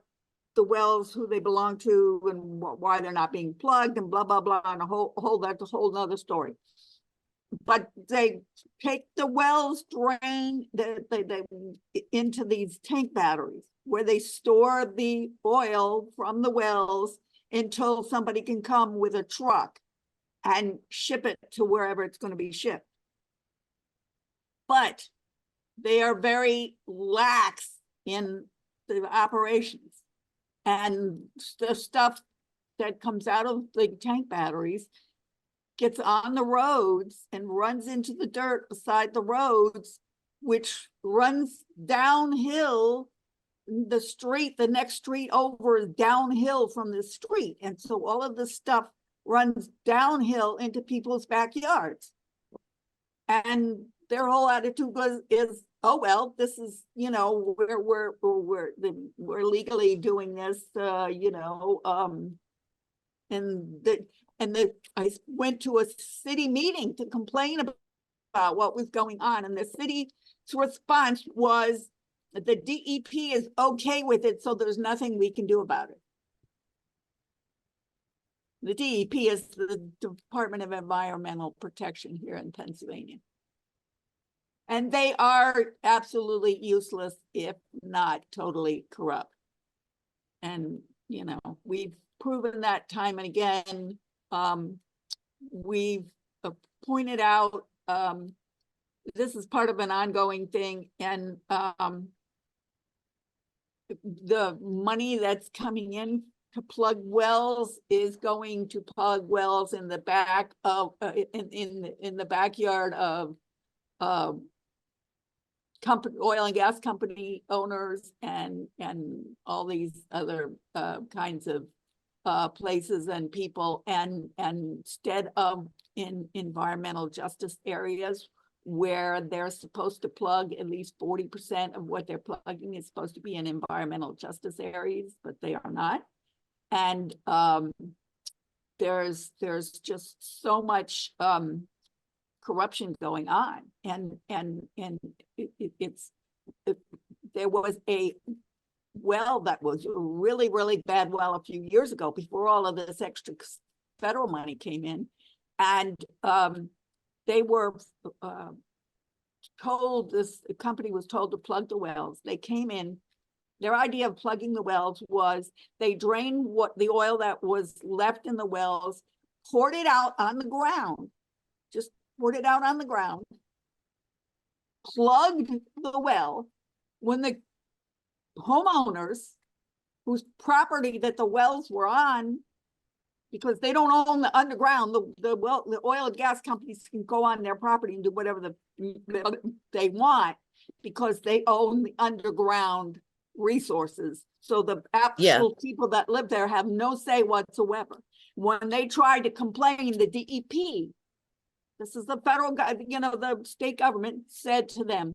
the wells, who they belong to, and why they're not being plugged, and blah, blah, blah, and that's a whole nother story. But they take the wells, drain into these tank batteries where they store the oil from the wells until somebody can come with a truck and ship it to wherever it's going to be shipped. But they are very lax in the operations, and the stuff that comes out of the tank batteries gets on the roads and runs into the dirt beside the roads, which runs downhill. The next street over is downhill from the street. And so all of this stuff runs downhill into people's backyards. And their whole attitude is, oh, well, this is, we're legally doing this, and I went to a city meeting to complain about what was going on, and the city's response was, the DEP is okay with it, so there's nothing we can do about it. The DEP is the Department of Environmental Protection here in Pennsylvania. And they are absolutely useless, if not totally corrupt. And, you know, we've proven that time and again. We've pointed out, this is part of an ongoing thing, and the money that's coming in to plug wells is going to plug wells in the back of in the backyard of company, oil and gas company owners, and all these other kinds of places and people, and instead of in environmental justice areas where they're supposed to plug at least 40% of what they're plugging is supposed to be in environmental justice areas, but they are not. And there's just so much corruption going on, and there was a well that was a really bad well a few years ago before all of this extra federal money came in, and they were told, this company was told to plug the wells. They came in. Their idea of plugging the wells was they drained what the oil that was left in the wells, poured it out on the ground, just poured it out on the ground, plugged the well. When the homeowners whose property that the wells were on, because they don't own the underground, the oil and gas companies can go on their property and do whatever they want because they own the underground resources. So the actual people that live there have no say whatsoever. When they tried to complain, the DEP, this is the federal guy, you know, the state government said to them,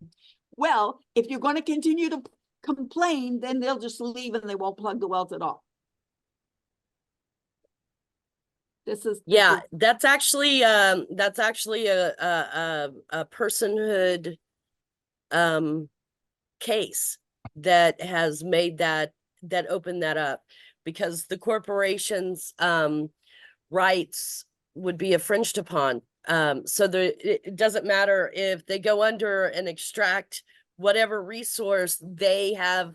well, if you're going to continue to complain, then they'll just leave and they won't plug the wells at all. That's actually a personhood case that has made that opened that up, because the corporation's rights would be infringed upon. So it doesn't matter if they go under and extract whatever resource, they have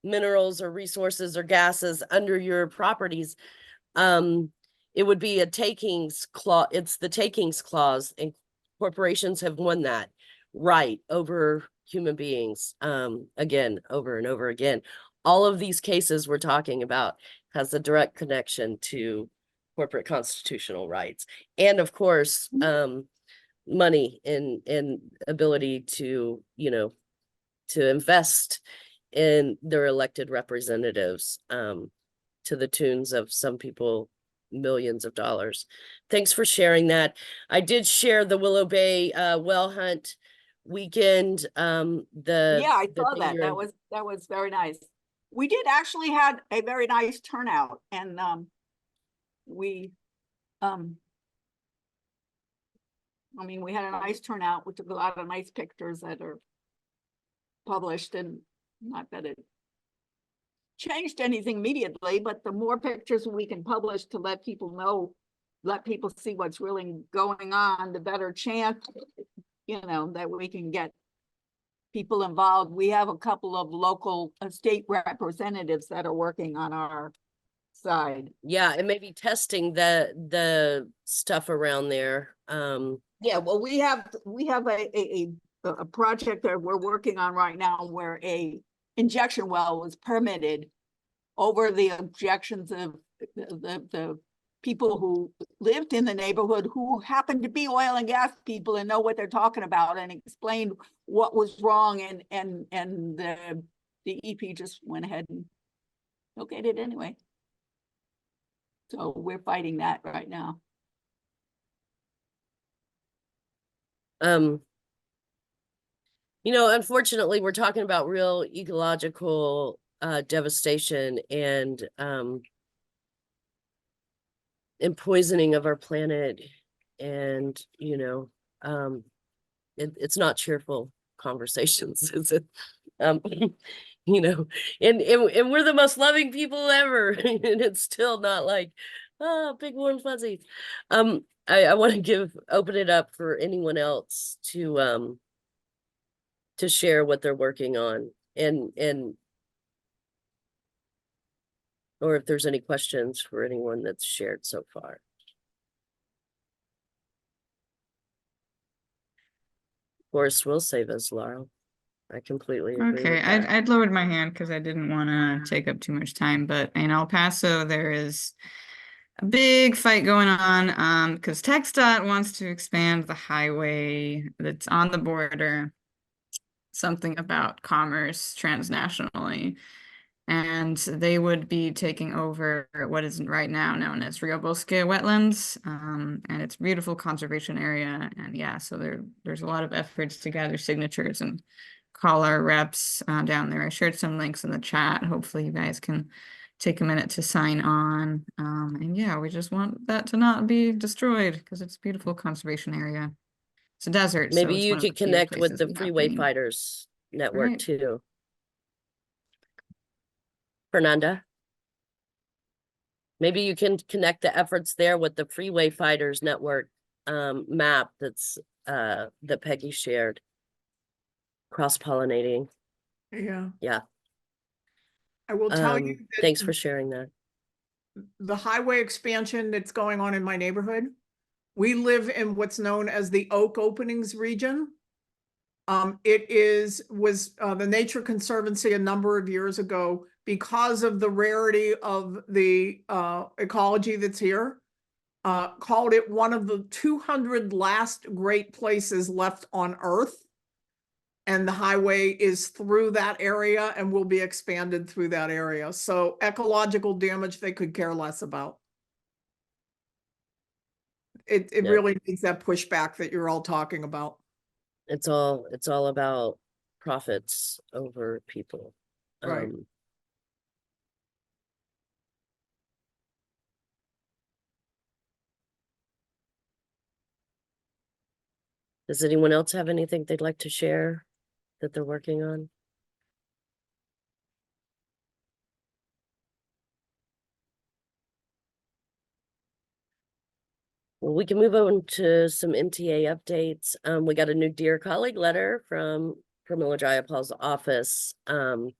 minerals or resources or gases under your properties. It would be a takings clause. It's the takings clause, and corporations have won that right over human beings, again, over and over again. All of these cases we're talking about has a direct connection to corporate constitutional rights, and of course, money and ability to, you know, to invest in their elected representatives, to the tunes of some people millions of dollars. Thanks for sharing that. I did share the Willow Bay well hunt weekend. I saw that. That was very nice. We did actually had a very nice turnout, and we had a nice turnout. We took a lot of nice pictures that are published, and not that it changed anything immediately, but the more pictures we can publish to let people know, let people see what's really going on, the better chance, you know, that we can get people involved. We have a couple of local state representatives that are working on our side. Yeah, and maybe testing the stuff around there. Yeah, well, we have a project that we're working on right now where a injection well was permitted over the objections of the people who lived in the neighborhood, who happened to be oil and gas people and know what they're talking about, and explained what was wrong, and the EP just went ahead and okayed it anyway. So we're fighting that right now. You know, unfortunately, we're talking about real ecological devastation and poisoning of our planet, and you know, it's not cheerful conversations, is it? You know, and we're the most loving people ever, and it's still not like, oh, big warm fuzzies. I want to open it up for anyone else to share what they're working on, and or if there's any questions for anyone that's shared so far. Forest will save us, Laurel. I completely agree Okay, with that. I'd lowered my hand because I didn't want to take up too much time, but in El Paso, there is a big fight going on because TxDOT wants to expand the highway that's on the border, something about commerce transnationally. And they would be taking over what is right now known as Rio Bosque wetlands. And it's a beautiful conservation area. And yeah, so there's a lot of efforts to gather signatures and call our reps down there. I shared some links in the chat. Hopefully you guys can take a minute to sign on. And yeah, we just want that to not be destroyed because it's a beautiful conservation area. It's a desert. Maybe so it's you one of could the few connect with places the we have Freeway green. Fighters Network Right. too. Fernanda? Maybe you can connect the efforts there with the Freeway Fighters Network map that's that Peggy shared. Cross-pollinating. Yeah. Yeah. I will tell you that Thanks for sharing that. the highway expansion that's going on in my neighborhood, we live in what's known as the Oak Openings region. It was the Nature Conservancy a number of years ago, because of the rarity of the ecology that's here, called it one of the 200 last great places left on Earth. And the highway is through that area and will be expanded through that area. So ecological damage they could care less about. It Yeah. really needs that pushback that you're all talking about. It's all about profits over people. Right. Does anyone else have anything they'd like to share that they're working on? Well, we can move on to some MTA updates. We got a new Dear Colleague letter from Pramila Jayapal's office. And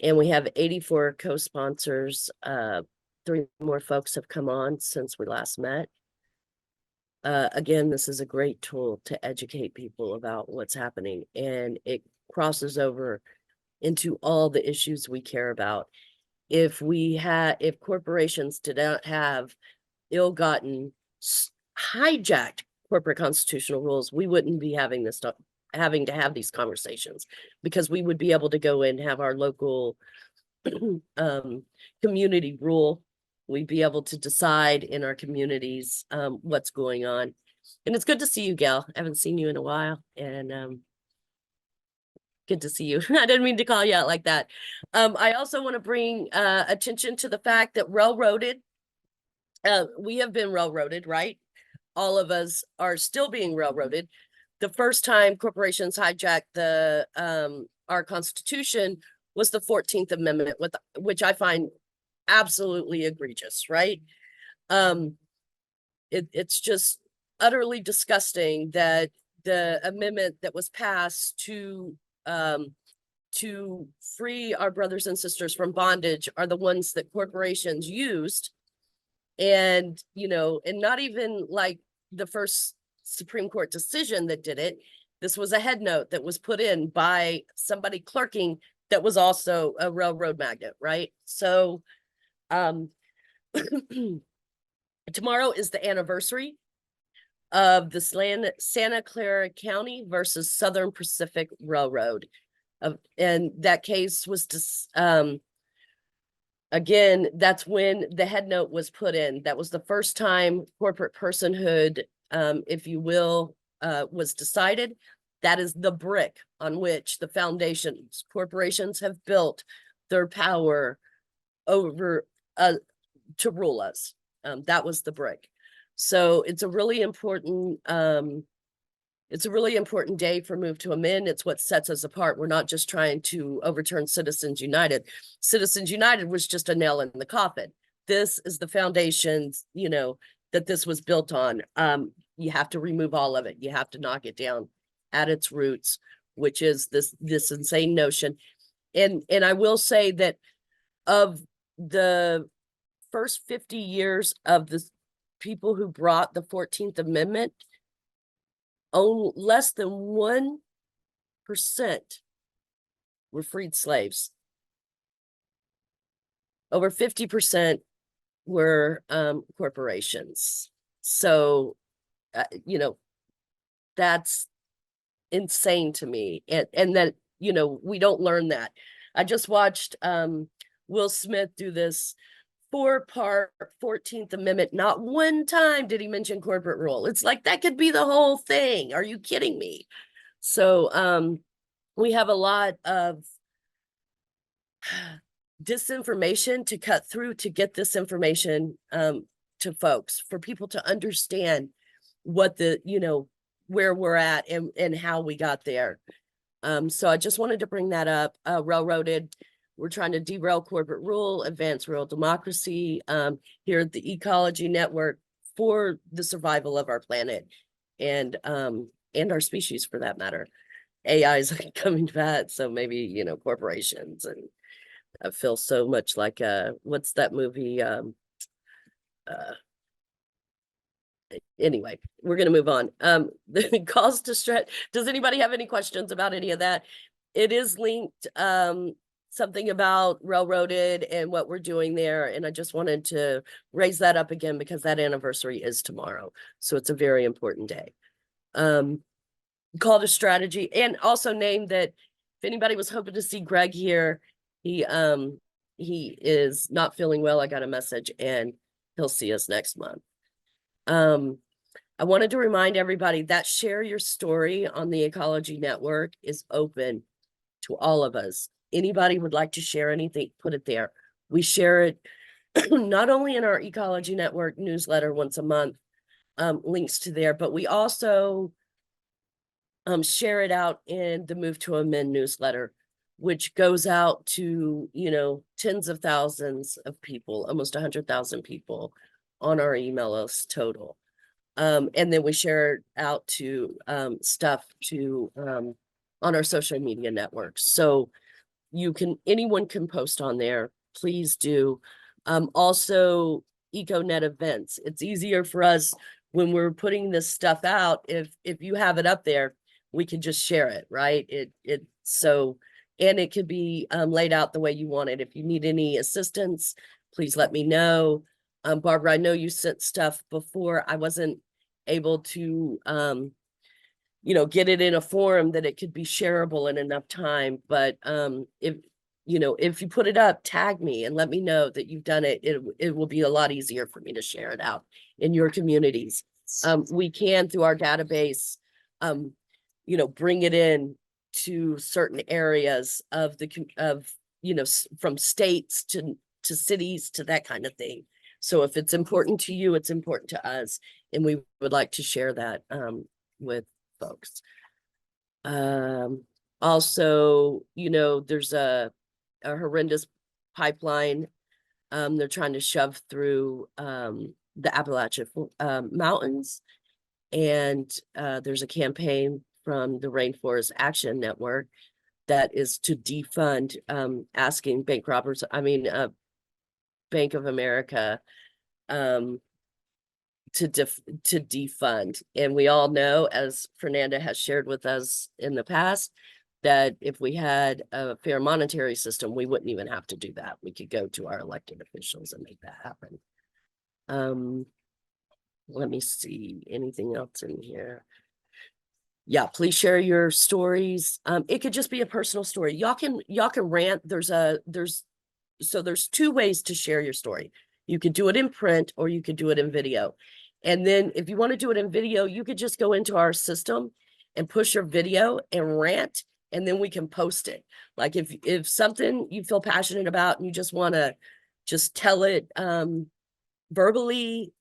we have 84 co-sponsors. 3 more folks have come on since we last met. Again, this is a great tool to educate people about what's happening, and it crosses over into all the issues we care about. If corporations did not have ill-gotten, hijacked corporate constitutional rules, we wouldn't be having to have these conversations, because we would be able to go in and have our local community rule. We'd be able to decide in our communities what's going on. And it's good to see you, Gail. I haven't seen you in a while, and good to see you. I didn't mean to call you out like that. I also want to bring attention to the fact that railroaded, we have been railroaded, right? All of us are still being railroaded. The first time corporations hijacked the our Constitution was the 14th Amendment, which I find absolutely egregious, right? It's just utterly disgusting that the amendment that was passed to free our brothers and sisters from bondage are the ones that corporations used. And, and not even like the first Supreme Court decision that did it. This was a head note that was put in by somebody clerking that was also a railroad magnate, right? So tomorrow is the anniversary of the Santa Clara County versus Southern Pacific Railroad. And that case was again, that's when the head note was put in. That was the first time corporate personhood, if you will, was decided. That is the brick on which the foundations, corporations have built their power over to rule us. That was the brick. So it's a really important it's a really important day for Move to Amend. It's what sets us apart. We're not just trying to overturn Citizens United. Citizens United was just a nail in the coffin. This is the foundation, you know, that this was built on. You have to remove all of it. You have to knock it down at its roots, which is this insane notion. And I will say that of the first 50 years of the people who brought the 14th Amendment, less than 1% were freed slaves. Over 50% were corporations. So, you know, that's insane to me. And that, you know, we don't learn that. I just watched Will Smith do this 4-part 14th Amendment. Not one time did he mention corporate rule. It's like, that could be the whole thing. Are you kidding me? So we have a lot of disinformation to cut through to get this information to folks, for people to understand what the, you know, where we're at and how we got there. So I just wanted to bring that up. Railroaded, we're trying to derail corporate rule, advance rural democracy here at the Ecology Network for the survival of our planet and our species, for that matter. AI is coming back, so maybe, you know, corporations. And I feel so much like what's that movie? Anyway, we're gonna move on. The calls to stretch. Does anybody have any questions about any of that? It is linked, something about Railroaded and what we're doing there, and I just wanted to raise that up again because that anniversary is tomorrow, so it's a very important day. Call to strategy, and also name that if anybody was hoping to see Greg here, he is not feeling well. I got a message, and he'll see us next month. I wanted to remind everybody that Share Your Story on the Ecology Network is open to all of us. Anybody would like to share anything, put it there. We share it not only in our Ecology Network newsletter once a month, links to there, but we also share it out in the Move to Amend newsletter, which goes out to, you know, tens of thousands of people, almost 100,000 people on our email list total. And then we share it out to stuff to on our social media networks. So anyone can post on there. Please do. Also, EcoNet events. It's easier for us when we're putting this stuff out. If you have it up there, we can just share it, right? And it could be laid out the way you want it. If you need any assistance, please let me know. Barbara, I know you sent stuff before. I wasn't able to, you know, get it in a form that it could be shareable in enough time. But if you put it up, tag me and let me know that you've done it. It will be a lot easier for me to share it out in your communities. We can, through our database, you know, bring it in to certain areas of you know, from states to cities to that kind of thing. So if it's important to you, it's important to us, and we would like to share that with folks. Also, you know, there's a horrendous pipeline they're trying to shove through the Appalachian Mountains, and there's a campaign from the Rainforest Action Network that is to defund, asking Bank of America to defund. And we all know, as Fernanda has shared with us in the past, that if we had a fair monetary system, we wouldn't even have to do that. We could go to our elected officials and make that happen. Let me see, anything else in here? Yeah, please share your stories. It could just be a personal story. Y'all can rant. There's two ways to share your story. You could do it in print or you could do it in video. And then if you want to do it in video, you could just go into our system and push your video and rant, and then we can post it. Like if something you feel passionate about and you just want to just tell it verbally,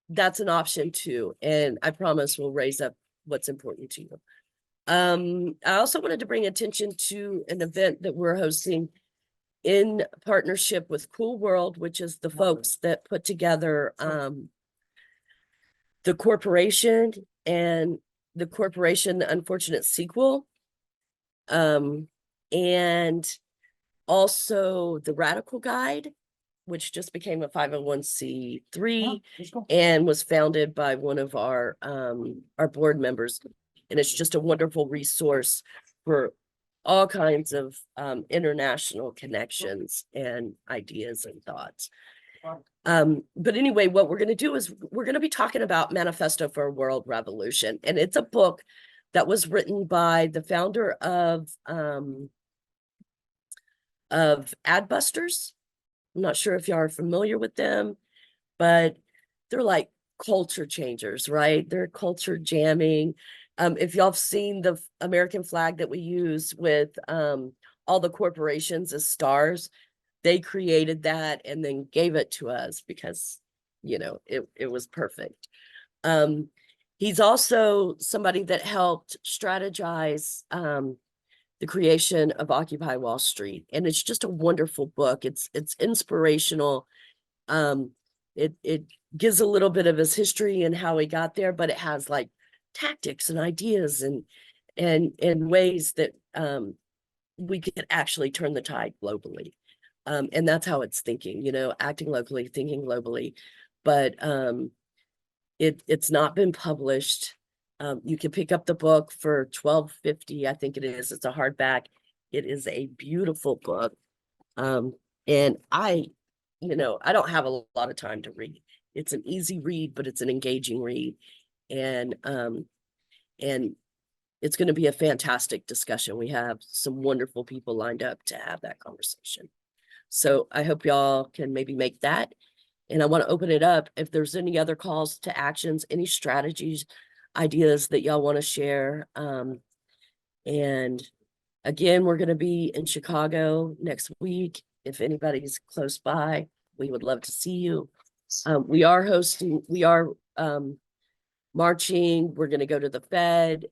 that's an option too. And I promise we'll raise up what's important to you. I also wanted to bring attention to an event that we're hosting in partnership with Cool World, which is the folks that put together the corporation and the corporation, the unfortunate sequel, and also the Radical Guide, which just became a 501c3 and was founded by one of our board members. And it's just a wonderful resource for all kinds of international connections and ideas and thoughts. But anyway, what we're going to do is we're going to be talking about Manifesto for a World Revolution. And it's a book that was written by the founder of Adbusters. I'm not sure if y'all are familiar with them, but they're like culture changers, right? They're culture jamming. If y'all have seen the American flag that we use with all the corporations as stars, they created that and then gave it to us because, you know, it was perfect. He's also somebody that helped strategize the creation of Occupy Wall Street. And it's just a wonderful book. It's inspirational. It gives a little bit of his history and how he got there, but it has like tactics and ideas and ways that we can actually turn the tide globally. And that's how it's thinking, you know, acting locally, thinking globally. But it's not been published. You can pick up the book for $12.50, I think it is. It's a hardback. It is a beautiful book. And I don't have a lot of time to read. It's an easy read, but it's an engaging read. And it's going to be a fantastic discussion. We have some wonderful people lined up to have that conversation. So I hope y'all can maybe make that. And I want to open it up. If there's any other calls to actions, any strategies, ideas that y'all want to share. And again, we're going to be in Chicago next week. If anybody's close by, we would love to see you. We are marching. We're going to go to the Fed.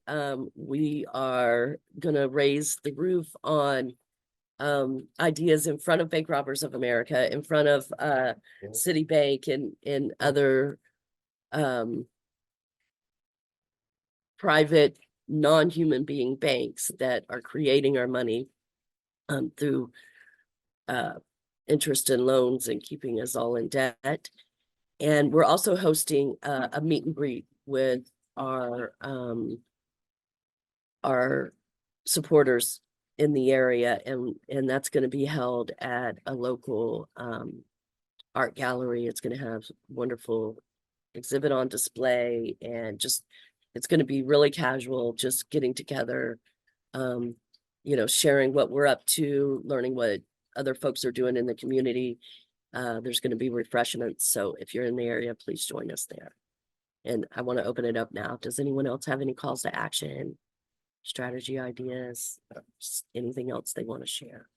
We are going to raise the roof on ideas in front of Bank Robbers of America, in front of Citibank and other private non-human being banks that are creating our money through interest and loans and keeping us all in debt. And we're also hosting a meet and greet with our supporters in the area, and that's going to be held at a local art gallery. It's going to have wonderful exhibit on display, and just it's going to be really casual, just getting together, sharing what we're up to, learning what other folks are doing in the community. There's going to be refreshments, so if you're in the area, please join us there. And I want to open it up now. Does anyone else have any calls to action, strategy ideas, anything else they want to share?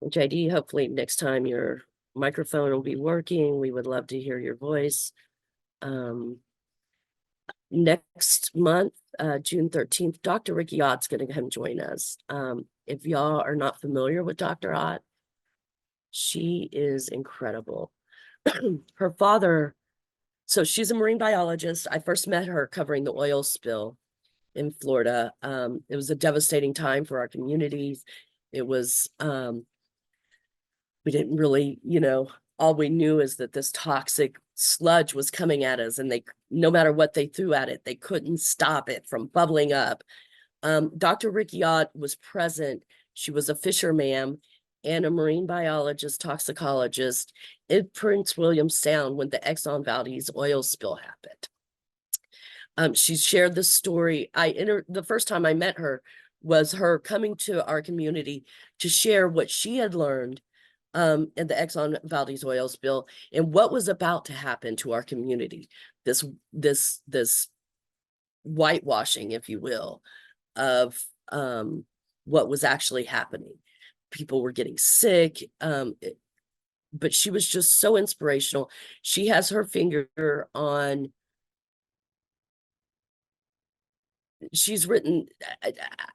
JD, hopefully next time your microphone will be working. We would love to hear your voice. Next month, June 13th, Dr. Ricky Ott's going to come join us. If y'all are not familiar with Dr. Ott, she is incredible. Her father, so she's a marine biologist. I first met her covering the oil spill in Florida. It was a devastating time for our communities. It was, we didn't really, all we knew is that this toxic sludge was coming at us, and no matter what they threw at it, they couldn't stop it from bubbling up. Dr. Ricky Ott was present. She was a fisherman and a marine biologist, toxicologist in Prince William Sound when the Exxon Valdez oil spill happened. She shared this story. The first time I met her was her coming to our community to share what she had learned in the Exxon Valdez oil spill and what was about to happen to our community. This whitewashing, if you will, of what was actually happening. People were getting sick, but she was just so inspirational. She has her finger on, she's written,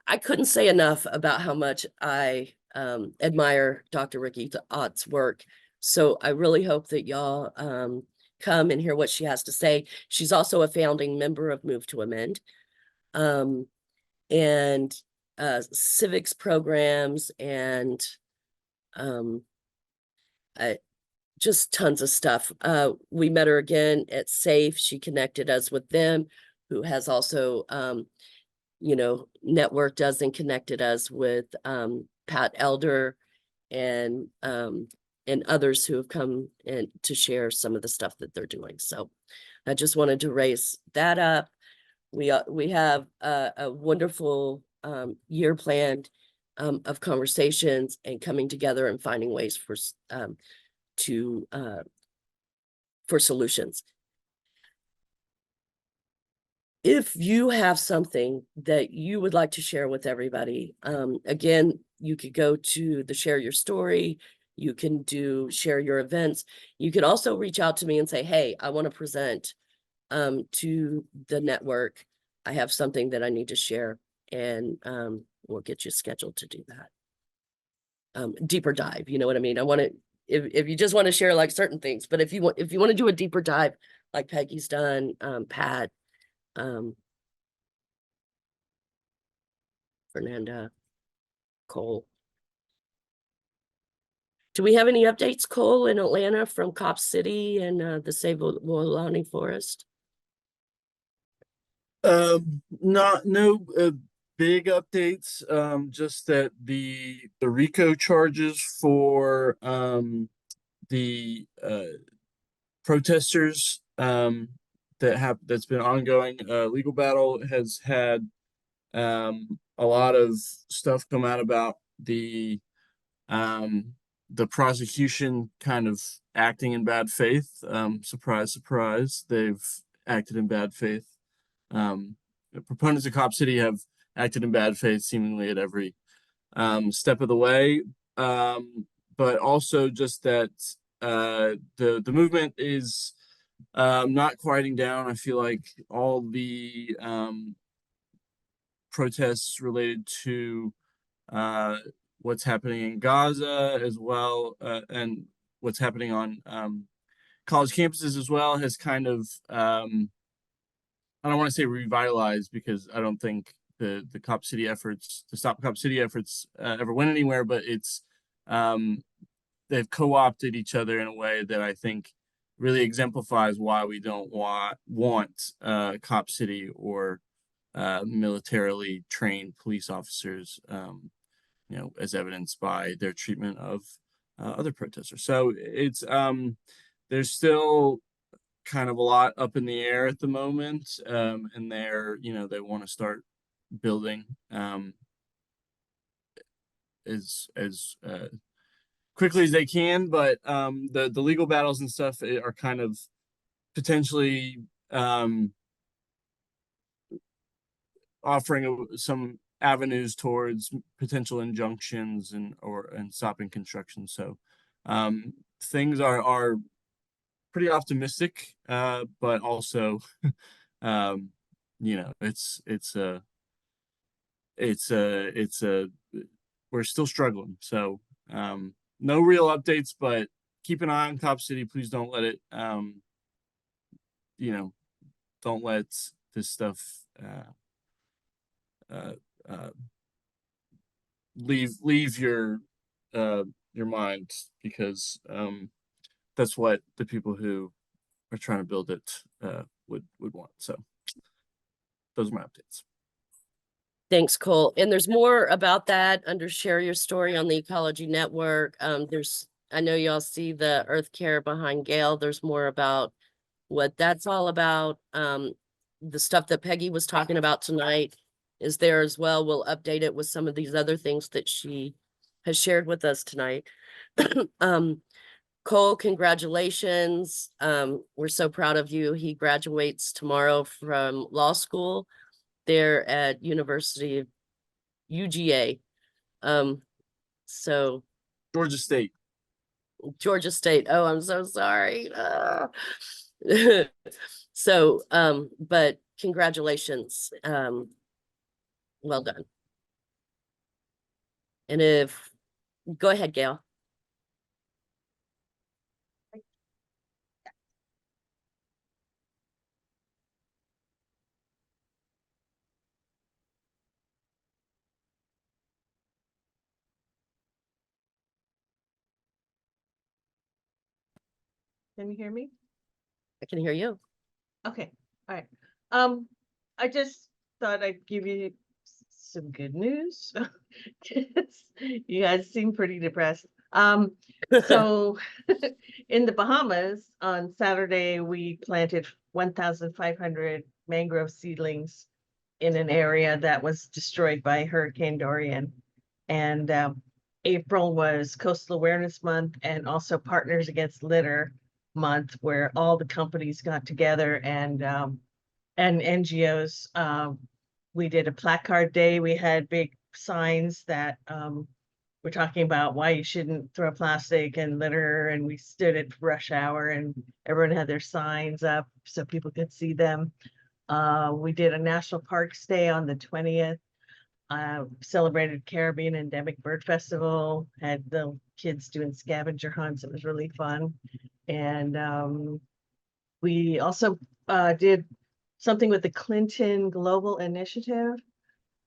I couldn't say enough about how much I admire Dr. Ricky Ott's work. So I really hope that y'all come and hear what she has to say. She's also a founding member of Move to Amend, and civics programs, and just tons of stuff. We met her again at SAFE. She connected us with them, who has also, networked us and connected us with Pat Elder and others who have come in to share some of the stuff that they're doing. So I just wanted to raise that up. We have a wonderful year planned of conversations and coming together and finding ways for solutions. If you have something that you would like to share with everybody, again, you could go to the Share Your Story. You can share your events. You could also reach out to me and say, hey, I want to present to the network. I have something that I need to share, and we'll get you scheduled to do that. Deeper dive, you know what I mean? I want to, if you just want to share like certain things, but if you want to do a deeper dive, like Peggy's done, Pat, Fernanda, Cole. Do we have any updates, Cole, in Atlanta from Cop City and the Save Wolani Forest? No big updates. Just that the RICO charges for the protesters that's been ongoing legal battle has had a lot of stuff come out about the prosecution kind of acting in bad faith. Surprise, surprise, they've acted in bad faith. The proponents of Cop City have acted in bad faith seemingly at every step of the way. But also just that the movement is not quieting down. I feel like all the protests related to what's happening in Gaza as well, and what's happening on college campuses as well, has kind of I don't want to say revitalized, because I don't think the Cop City efforts, the Stop Cop City efforts, ever went anywhere, but it's they've co-opted each other in a way that I think really exemplifies why we don't want Cop City or militarily trained police officers, as evidenced by their treatment of other protesters. So it's there's still kind of a lot up in the air at the moment, and they want to start building as quickly as they can, but the legal battles and stuff are kind of potentially offering some avenues towards potential injunctions and stopping construction. So things are pretty optimistic, but also it's we're still struggling. So no real updates, but keep an eye on Cop City. Please don't let it don't let this stuff leave your mind, because that's what the people who are trying to build it would want. So those are my updates. Thanks, Cole. And there's more about that under Share Your Story on the Ecology Network. I know y'all see the Earth Care behind Gale. There's more about what that's all about. The stuff that Peggy was talking about tonight is there as well. We'll update it with some of these other things that she has shared with us tonight. Cole, congratulations. We're so proud of you. He graduates tomorrow from law school there at University of UGA. So Georgia State. Georgia State. Oh, I'm so sorry. So, but congratulations. Well done. And go ahead, Gail. Can you hear me? I can hear you. Okay, all right. I just thought I'd give you some good news. You guys seem pretty depressed. So in the Bahamas on Saturday, we planted 1,500 mangrove seedlings in an area that was destroyed by Hurricane Dorian. And April was Coastal Awareness Month and also Partners Against Litter Month, where all the companies got together and NGOs. We did a placard day. We had big signs that we're talking about why you shouldn't throw plastic and litter, and we stood at rush hour and everyone had their signs up so people could see them. We did a National Parks Day on the 20th. Celebrated Caribbean Endemic Bird Festival, had the kids doing scavenger hunts. It was really fun. And we also did something with the Clinton Global Initiative.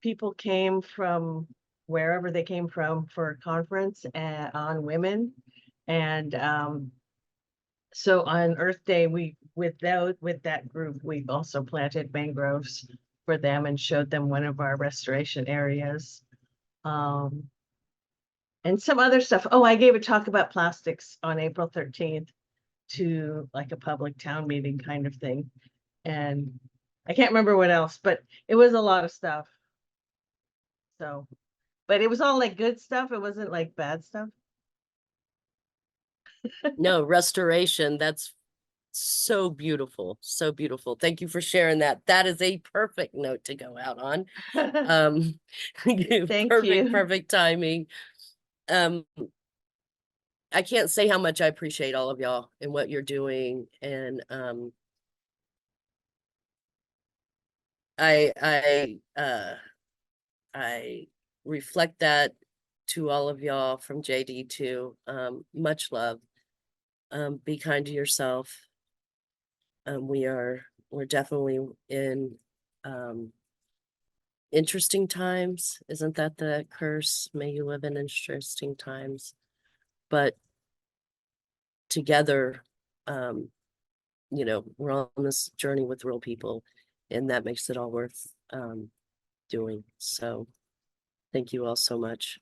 People came from wherever they came from for a conference on women. And so on Earth Day, with that group, we also planted mangroves for them and showed them one of our restoration areas. And some other stuff. Oh, I gave a talk about plastics on April 13th to like a public town meeting kind of thing. And I can't remember what else, but it was a lot of stuff. So, but it was all like good stuff. It wasn't like bad stuff. No, restoration. That's so beautiful. So beautiful. Thank you for sharing that. That is a perfect note to go out on. Thank Perfect, you. perfect timing. I can't say how much I appreciate all of y'all and what you're doing. And I reflect that to all of y'all from JD too. Much love. Be kind to yourself. We're definitely in interesting times. Isn't that the curse? May you live in interesting times. But together, we're on this journey with real people, and that makes it all worth doing. So thank you all so much.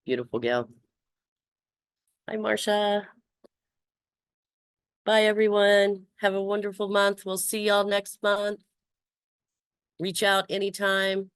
Beautiful gal. Hi, Marcia. Bye, everyone. Have a wonderful month. We'll see y'all next month. Reach out anytime.